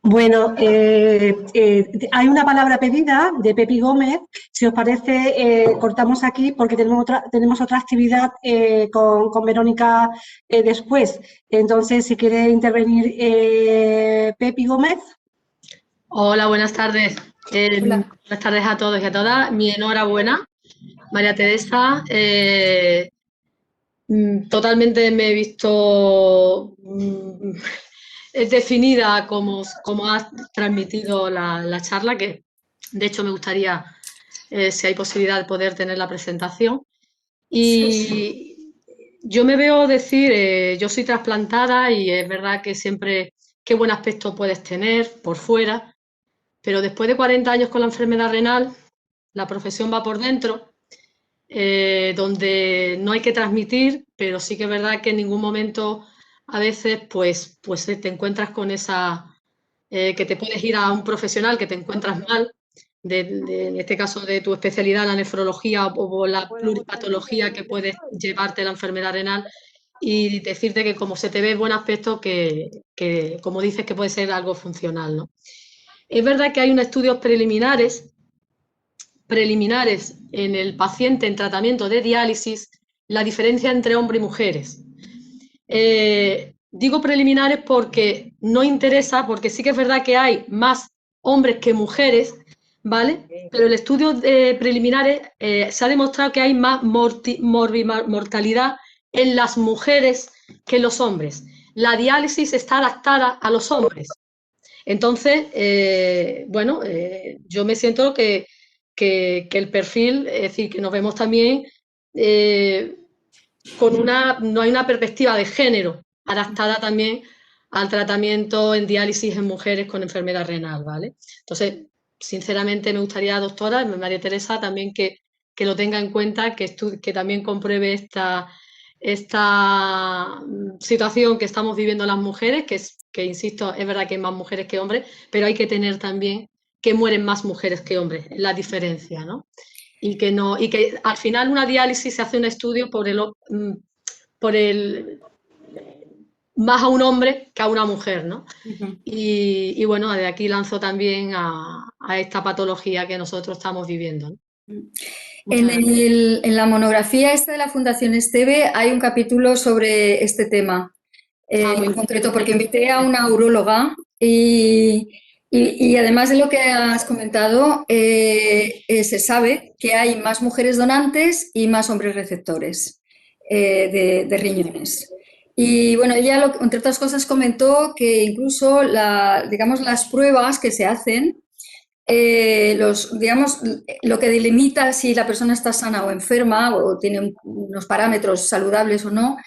Bueno, hay una palabra pedida de Pepi Gómez. Si os parece, cortamos aquí porque tenemos otra actividad con Verónica después. Entonces, si quiere intervenir Pepi Gómez. Hola, buenas tardes. Hola. Buenas tardes a todos y a todas. Mi enhorabuena, María Teresa. Totalmente me he visto definida como has transmitido la charla, que de hecho me gustaría, si hay posibilidad, de poder tener la presentación. Y yo me veo decir, yo soy trasplantada y es verdad que siempre, qué buen aspecto puedes tener por fuera, pero después de 40 años con la enfermedad renal, la profesión va por dentro, donde no hay que transmitir, pero sí que es verdad que en ningún momento a veces pues te encuentras con esa, que te puedes ir a un profesional que te encuentras mal, en este caso de tu especialidad, la nefrología o la pluripatología que puede llevarte la enfermedad renal, y decirte que como se te ve buen aspecto, que como dices, que puede ser algo funcional, ¿no? Es verdad que hay unos estudios preliminares en el paciente en tratamiento de diálisis, la diferencia entre hombres y mujeres. Digo preliminares porque no interesa, porque sí que es verdad que hay más hombres que mujeres, ¿vale? Pero el estudio preliminares se ha demostrado que hay más mortalidad en las mujeres que en los hombres. La diálisis está adaptada a los hombres. Entonces, yo me siento que el perfil, es decir, que nos vemos también no hay una perspectiva de género adaptada también al tratamiento en diálisis en mujeres con enfermedad renal, ¿vale? Entonces, sinceramente me gustaría, doctora María Teresa, también que lo tenga en cuenta, que también compruebe esta situación que estamos viviendo las mujeres, que insisto, es verdad que hay más mujeres que hombres, pero hay que tener también que mueren más mujeres que hombres, la diferencia, ¿no? Y que al final una diálisis se hace un estudio por el más a un hombre que a una mujer, ¿no? Y bueno, de aquí lanzo también a esta patología que nosotros estamos viviendo, ¿no? En la monografía esta de la Fundación Esteve hay un capítulo sobre este tema en concreto, porque invité a una uróloga y Y además de lo que has comentado, se sabe que hay más mujeres donantes y más hombres receptores de riñones. Y bueno, ella, entre otras cosas, comentó que incluso digamos, las pruebas que se hacen, digamos, lo que delimita si la persona está sana o enferma o tiene unos parámetros saludables o no,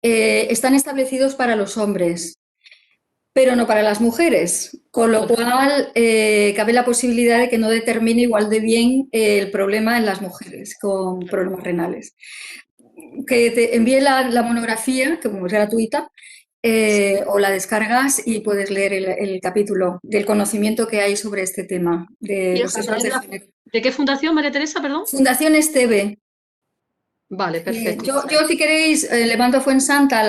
están establecidos para los hombres, pero no para las mujeres, con lo cual cabe la posibilidad de que no determine igual de bien el problema en las mujeres con problemas renales. Que te envíe la monografía, que como es gratuita, o la descargas y puedes leer el capítulo del conocimiento que hay sobre este tema. ¿De qué fundación, María Teresa, perdón? Fundación Esteve. Vale, perfecto. Yo si queréis, le mando a Fuensanta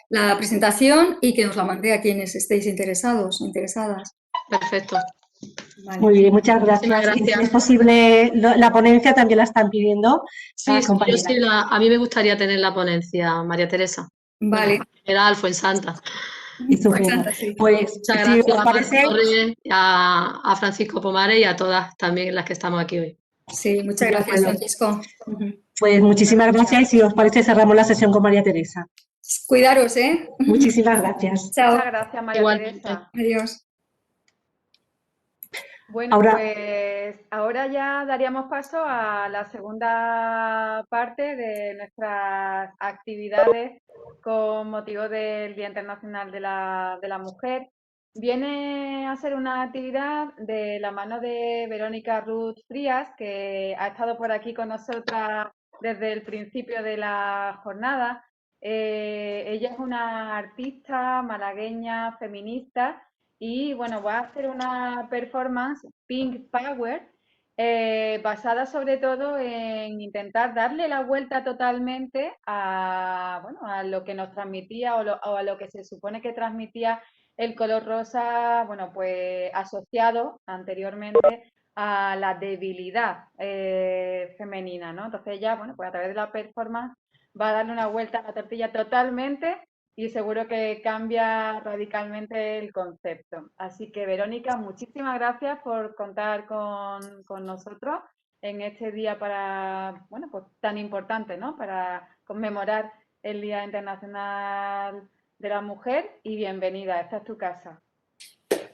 la presentación y que os la mandé a quienes estéis interesados o interesadas. Perfecto. Vale. Muy bien, muchas gracias. Gracias. Y si es posible, la ponencia también la están pidiendo. Sí, yo sí, a mí me gustaría tener la ponencia, María Teresa. Vale. En general, Fuensanta. Y Fuensanta, sí. Pues, muchas si gracias os parece, a Torres, a Francisco Pomares y a todas también las que estamos aquí hoy. Sí, muchas gracias, Francisco. Pues muchísimas gracias y si os parece cerramos la sesión con María Teresa. Cuidaros, ¿eh? Muchísimas gracias. Chao. Muchas gracias, María Igualmente. Teresa. Adiós. Bueno, pues ahora ya daríamos paso a la segunda parte de nuestras actividades con motivo del Día Internacional de la Mujer. Viene a ser una actividad de la mano de Verónica Ruth Frías, que ha estado por aquí con nosotras desde el principio de la jornada. Ella es una artista malagueña feminista y bueno, va a hacer una performance Pink Power basada sobre todo en intentar darle la vuelta totalmente a lo que nos transmitía o a lo que se supone que transmitía el color rosa, bueno, pues asociado anteriormente a la debilidad femenina, ¿no? Entonces ella, bueno, pues a través de la performance va a darle una vuelta a la tortilla totalmente y seguro que cambia radicalmente el concepto. Así que, Verónica, muchísimas gracias por contar con nosotros en este día pues tan importante, ¿no? Para conmemorar el Día Internacional de la Mujer y bienvenida, esta es tu casa.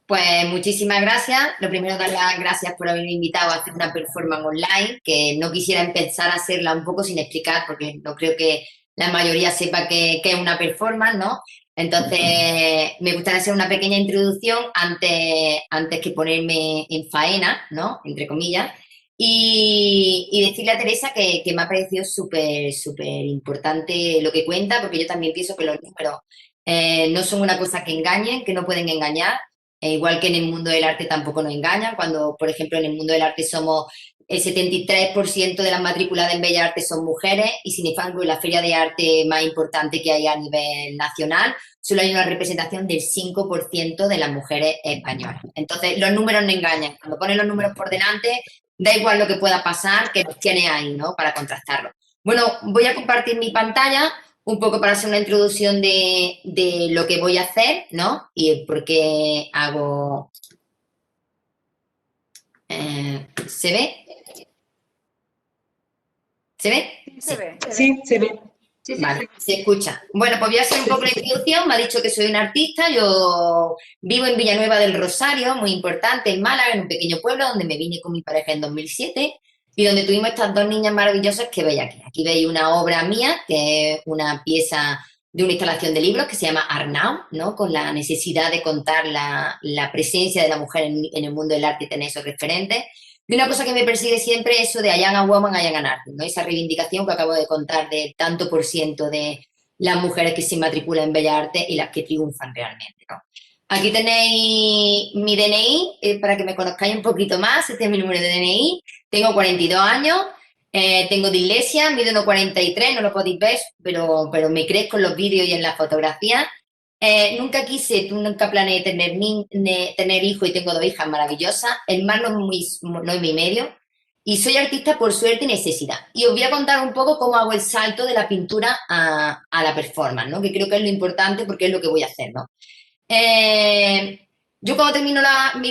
Pues muchísimas gracias. Lo primero, dar las gracias por haberme invitado a hacer una performance online, que no quisiera empezar a hacerla un poco sin explicar, porque no creo que la mayoría sepa qué es una performance, ¿no? Entonces, me gustaría hacer una pequeña introducción antes que ponerme en faena, ¿no? Entre comillas. Y decirle a Teresa que me ha parecido súper importante lo que cuenta, porque yo también pienso que los números no son una cosa que engañen, que no pueden engañar. Igual que en el mundo del arte tampoco nos engañan, cuando, por ejemplo, en el mundo del arte somos el 73% de las matriculadas en Bellas Artes son mujeres y, sin embargo, en la feria de arte más importante que hay a nivel nacional, solo hay una representación del 5% de las mujeres españolas. Entonces, los números no engañan. Cuando ponen los números por delante, da igual lo que pueda pasar, que los tiene ahí, ¿no? Para contrastarlo. Bueno, voy a compartir mi pantalla un poco para hacer una introducción de lo que voy a hacer, ¿no? Y por qué hago... ¿Se ve? ¿Se ve? Se ve. Sí, se ve. Vale, se escucha. Bueno, pues voy a hacer un poco la introducción. Me ha dicho que soy una artista. Yo vivo en Villanueva del Rosario, muy importante, en Málaga, en un pequeño pueblo donde me vine con mi pareja en 2007 y donde tuvimos estas dos niñas maravillosas que veis aquí. Aquí veis una obra mía, que es una pieza de una instalación de libros que se llama Arnau, ¿no? Con la necesidad de contar la presencia de la mujer en el mundo del arte y tener esos referentes. Y una cosa que me persigue siempre es eso de I am a woman, I am an artist, ¿no? Esa reivindicación que acabo de contar de tanto por ciento de las mujeres que se matriculan en Bellas Artes y las que triunfan realmente, ¿no? Aquí tenéis mi DNI, para que me conozcáis un poquito más. Este es mi número de DNI. Tengo 42 años, tengo dislexia, mido 1,43, no lo podéis ver, pero me crezco en los vídeos y en las fotografías. Nunca planeé tener hijos y tengo 2 hijas maravillosas. El mar no es mi medio. Y soy artista por suerte y necesidad. Y os voy a contar un poco cómo hago el salto de la pintura a la performance, ¿no? Que creo que es lo importante porque es lo que voy a hacer, ¿no? Yo cuando termino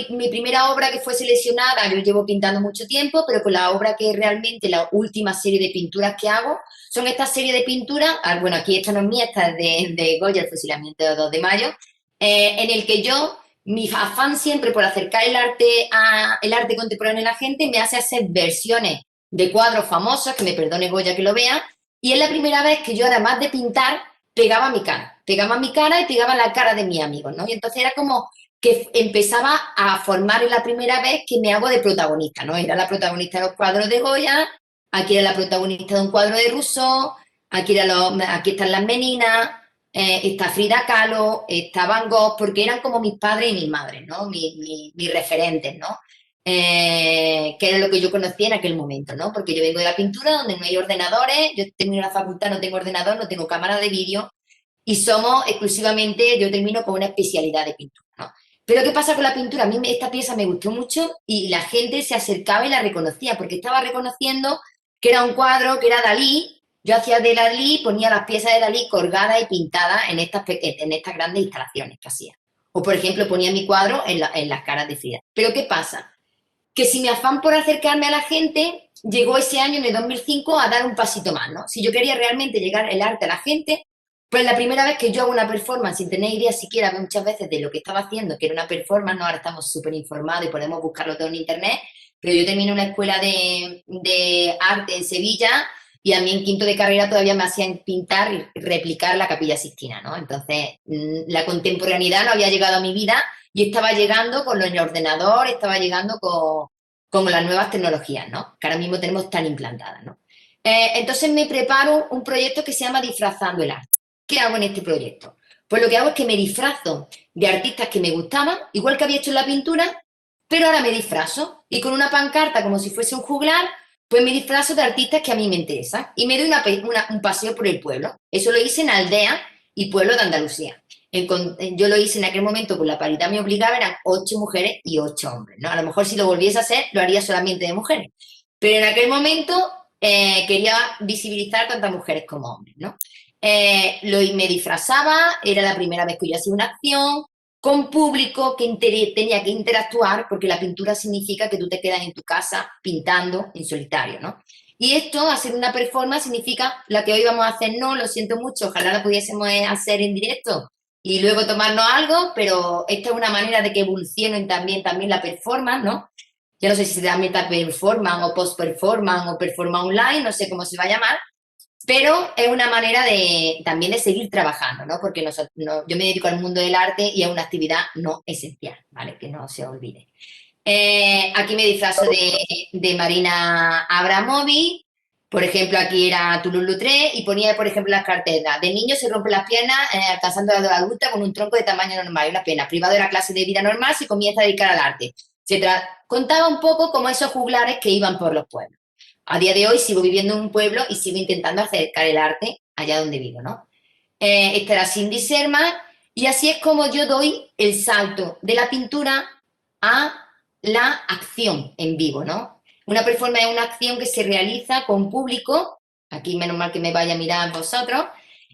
mi primera obra que fue seleccionada, yo llevo pintando mucho tiempo, pero con la obra que realmente la última serie de pinturas que hago, son esta serie de pinturas, bueno, aquí esta no es mía, esta es de Goya, el fusilamiento del 2 de mayo, en el que yo, mi afán siempre por acercar el arte contemporáneo a la gente, me hace hacer versiones de cuadros famosos, que me perdone Goya que lo vea, y es la primera vez que yo, además de pintar, pegaba mi cara y pegaba la cara de mis amigos, ¿no? Y entonces era como que empezaba a formar en la primera vez que me hago de protagonista, ¿no? Era la protagonista de los cuadros de Goya, aquí era la protagonista de un cuadro de Rousseau, aquí están las meninas, está Frida Kahlo, está Van Gogh, porque eran como mis padres y mis madres, ¿no? Mis referentes, ¿no? Que era lo que yo conocía en aquel momento, ¿no? Porque yo vengo de la pintura donde no hay ordenadores, yo termino la facultad, no tengo ordenador, no tengo cámara de vídeo, y somos exclusivamente, yo termino con una especialidad de pintura, ¿no? Pero ¿qué pasa con la pintura? A mí esta pieza me gustó mucho y la gente se acercaba y la reconocía, porque estaba reconociendo que era un cuadro, que era Dalí. Yo hacía de Dalí, ponía las piezas de Dalí colgadas y pintadas en estas grandes instalaciones que hacía. O, por ejemplo, ponía mi cuadro en las caras de Frida. Pero ¿qué pasa? Que si mi afán por acercarme a la gente llegó ese año, en el 2005, a dar un pasito más, ¿no? Si yo quería realmente llegar el arte a la gente, pues la primera vez que yo hago una performance sin tener idea siquiera muchas veces de lo que estaba haciendo, que era una performance, ¿no? Ahora estamos súper informados y podemos buscarlo todo en internet, pero yo terminé una escuela de arte en Sevilla y a mí en quinto de carrera todavía me hacían pintar y replicar la Capilla Sixtina, ¿no? Entonces, la contemporaneidad no había llegado a mi vida y estaba llegando con el ordenador, estaba llegando con las nuevas tecnologías, ¿no? Que ahora mismo tenemos tan implantadas, ¿no? Entonces me preparo un proyecto que se llama Disfrazando el Arte. ¿Qué hago en este proyecto? Pues lo que hago es que me disfrazo de artistas que me gustaban, igual que había hecho en la pintura, pero ahora me disfrazo y con una pancarta como si fuese un juglar, pues me disfrazo de artistas que a mí me interesan y me doy un paseo por el pueblo. Eso lo hice en aldeas y pueblos de Andalucía. Yo lo hice en aquel momento, pues la paridad me obligaba, eran 8 mujeres y 8 hombres, ¿no? A lo mejor si lo volviese a hacer, lo haría solamente de mujeres. Pero en aquel momento quería visibilizar tantas mujeres como hombres, ¿no? Me disfrazaba, era la primera vez que yo hacía una acción con público que tenía que interactuar, porque la pintura significa que tú te quedas en tu casa pintando en solitario, ¿no? Y esto, hacer una performance, significa la que hoy vamos a hacer, no, lo siento mucho, ojalá la pudiésemos hacer en directo y luego tomarnos algo, pero esta es una manera de que evolucionen también la performance, ¿no? Yo no sé si se llama meta performance o post performance o performance online, no sé cómo se va a llamar, pero es una manera también de seguir trabajando, ¿no? Porque yo me dedico al mundo del arte y es una actividad no esencial, ¿vale? Que no se olvide. Aquí me disfrazo de Marina Abramovic, por ejemplo, aquí era Toulouse-Lautrec y ponía, por ejemplo, las cartelas. De niño se rompen las piernas alcanzando la edad adulta con un tronco de tamaño normal y unas piernas. Privado de la clase de vida normal, se comienza a dedicar al arte. Contaba un poco como esos juglares que iban por los pueblos. A día de hoy sigo viviendo en un pueblo y sigo intentando acercar el arte allá donde vivo, ¿no? Esta era Cindy Sherman y así es como yo doy el salto de la pintura a la acción en vivo, ¿no? Una performance es una acción que se realiza con público, aquí menos mal que me vaya a mirar vosotros,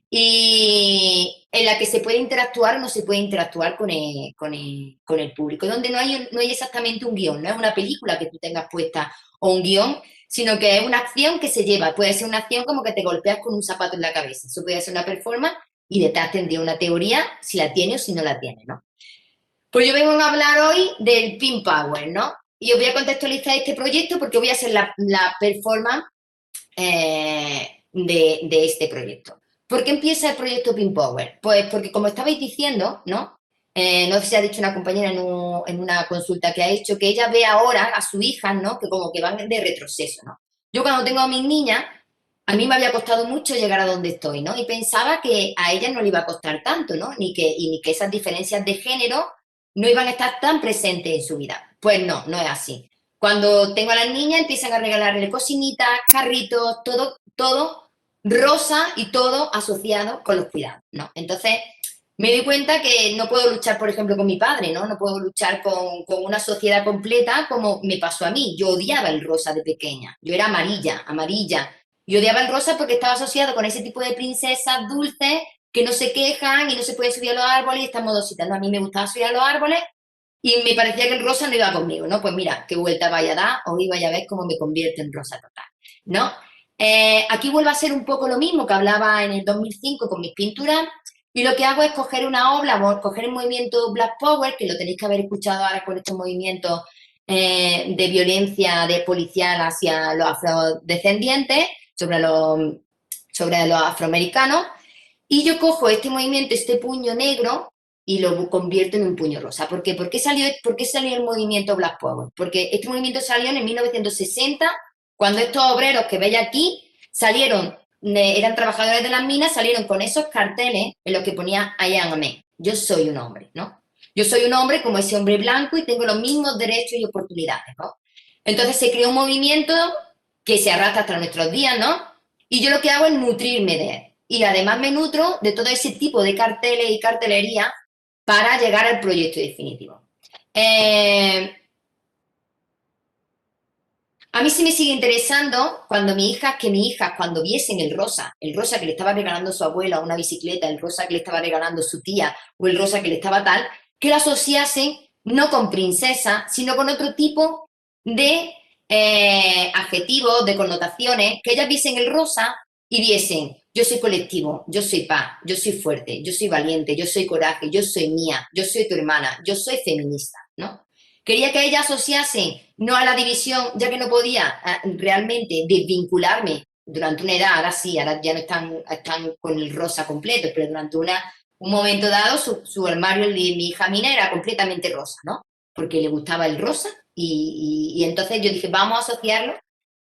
y en la que se puede interactuar o no se puede interactuar con el público, donde no hay exactamente un guión, no es una película que tú tengas puesta o un guión, sino que es una acción que se lleva. Puede ser una acción como que te golpeas con un zapato en la cabeza. Eso puede ser una performance y detrás tendría una teoría, si la tiene o si no la tiene, ¿no? Pues yo vengo a hablar hoy del Pink Power, ¿no? Y os voy a contextualizar este proyecto porque voy a hacer la performance de este proyecto. ¿Por qué empieza el proyecto Pink Power? Pues porque, como estabais diciendo, ¿no? No sé si ha dicho una compañera en una consulta que ha hecho, que ella ve ahora a su hija, ¿no? Que como que van de retroceso, ¿no? Yo cuando tengo a mis niñas, a mí me había costado mucho llegar a donde estoy, ¿no? Y pensaba que a ellas no le iba a costar tanto, ¿no? Ni que esas diferencias de género no iban a estar tan presentes en su vida. Pues no, no es así. Cuando tengo a las niñas empiezan a regalarle cocinitas, carritos, todo rosa y todo asociado con los cuidados, ¿no? Entonces me di cuenta que no puedo luchar, por ejemplo, con mi padre, ¿no? No puedo luchar con una sociedad completa como me pasó a mí. Yo odiaba el rosa de pequeña. Yo era amarilla. Yo odiaba el rosa porque estaba asociado con ese tipo de princesas dulces que no se quejan y no se puede subir a los árboles y están modositas, ¿no? A mí me gustaba subir a los árboles y me parecía que el rosa no iba conmigo, ¿no? Pues mira, qué vuelta vaya a dar, hoy vaya a ver cómo me convierte en rosa total, ¿no? Aquí vuelvo a ser un poco lo mismo que hablaba en el 2005 con mis pinturas, y lo que hago es coger una obra, coger el movimiento Black Power, que lo tenéis que haber escuchado ahora con estos movimientos de violencia de policial hacia los afrodescendientes, sobre los afroamericanos, y yo cojo este movimiento, este puño negro, y lo convierto en un puño rosa. ¿Por qué? ¿Por qué salió el movimiento Black Power? Porque este movimiento salió en el 1960, cuando estos obreros que veis aquí salieron, eran trabajadores de las minas, salieron con esos carteles en los que ponía I am a man, yo soy un hombre, ¿no? Yo soy un hombre como ese hombre blanco y tengo los mismos derechos y oportunidades, ¿no? Entonces se creó un movimiento que se arrastra hasta nuestros días, ¿no? Y yo lo que hago es nutrirme de él. Y además me nutro de todo ese tipo de carteles y cartelería para llegar al proyecto definitivo. A mí sí me sigue interesando cuando mis hijas cuando viesen el rosa que le estaba regalando su abuela una bicicleta, el rosa que le estaba regalando su tía o el rosa que le estaba tal, que lo asociasen no con princesa, sino con otro tipo de adjetivos, de connotaciones, que ellas viesen el rosa y viesen, yo soy colectivo, yo soy paz, yo soy fuerte, yo soy valiente, yo soy coraje, yo soy mía, yo soy tu hermana, yo soy feminista, ¿no? Quería que ellas asociasen no a la división, ya que no podía realmente desvincularme durante una edad, ahora sí, ahora ya no están con el rosa completo, pero durante un momento dado su armario de mi hija Mina era completamente rosa, ¿no? Porque le gustaba el rosa y entonces yo dije, vamos a asociarlo,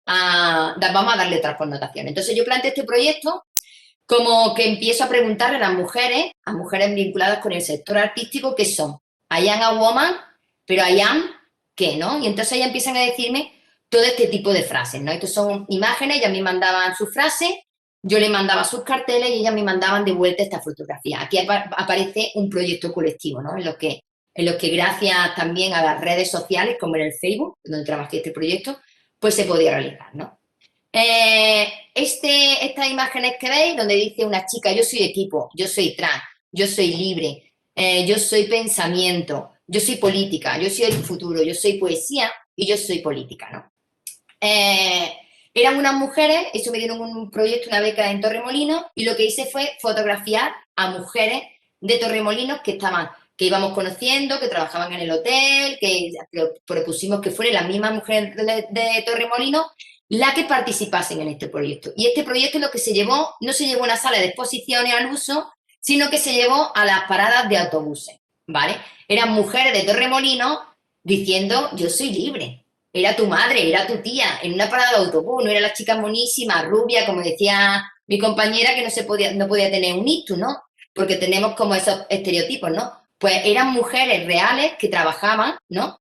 vamos a darle otras connotaciones. Entonces yo planteé este proyecto como que empiezo a preguntarle a mujeres vinculadas con el sector artístico, ¿qué son? I am a woman, pero I am, ¿qué, no? Y entonces ellas empiezan a decirme todo este tipo de frases, ¿no? Estas son imágenes, ellas me mandaban sus frases, yo le mandaba sus carteles y ellas me mandaban de vuelta esta fotografía. Aquí aparece un proyecto colectivo, ¿no? En los que gracias también a las redes sociales, como en el Facebook, donde trabajé este proyecto, pues se podía realizar, ¿no? Estas imágenes que veis, donde dice una chica, yo soy equipo, yo soy trans, yo soy libre, yo soy pensamiento, yo soy política, yo soy el futuro, yo soy poesía y yo soy política, ¿no? Eran unas mujeres, eso me dieron un proyecto, una beca en Torremolinos, y lo que hice fue fotografiar a mujeres de Torremolinos que íbamos conociendo, que trabajaban en el hotel, que propusimos que fueran las mismas mujeres de Torremolinos las que participasen en este proyecto. Y este proyecto lo que se llevó, no se llevó a una sala de exposiciones al uso, sino que se llevó a las paradas de autobuses, ¿vale? Eran mujeres de Torremolinos diciendo, yo soy libre. Era tu madre, era tu tía, en una parada de autobús, no era la chica monísima, rubia, como decía mi compañera, que no podía tener un ictus, ¿no? Porque tenemos como esos estereotipos, ¿no? Pues eran mujeres reales que trabajaban, ¿no?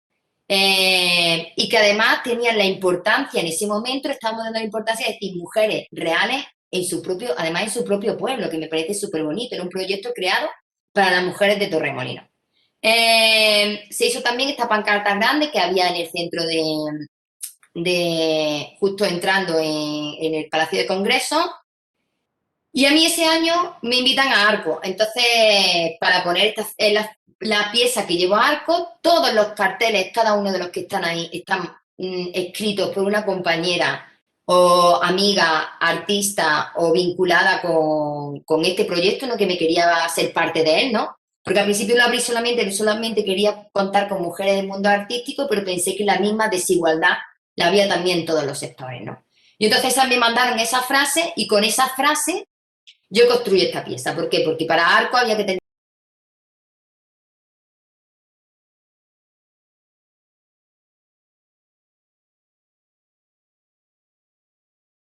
Y que además tenían la importancia, en ese momento estábamos dando la importancia de decir mujeres reales además en su propio pueblo, que me parece súper bonito. Era un proyecto creado para las mujeres de Torremolinos. Se hizo también esta pancarta grande que había en el centro justo entrando en el Palacio de Congreso. Y a mí ese año me invitan a Arco. Entonces, para poner la pieza que llevo a Arco, todos los carteles, cada uno de los que están ahí, están escritos por una compañera o amiga, artista o vinculada con este proyecto, ¿no? Que me quería ser parte de él, ¿no? Porque al principio lo abrí solamente quería contar con mujeres del mundo artístico, pero pensé que la misma desigualdad la había también en todos los sectores, ¿no? Y entonces me mandaron esa frase y con esa frase yo construí esta pieza. ¿Por qué? Porque para Arco había que tener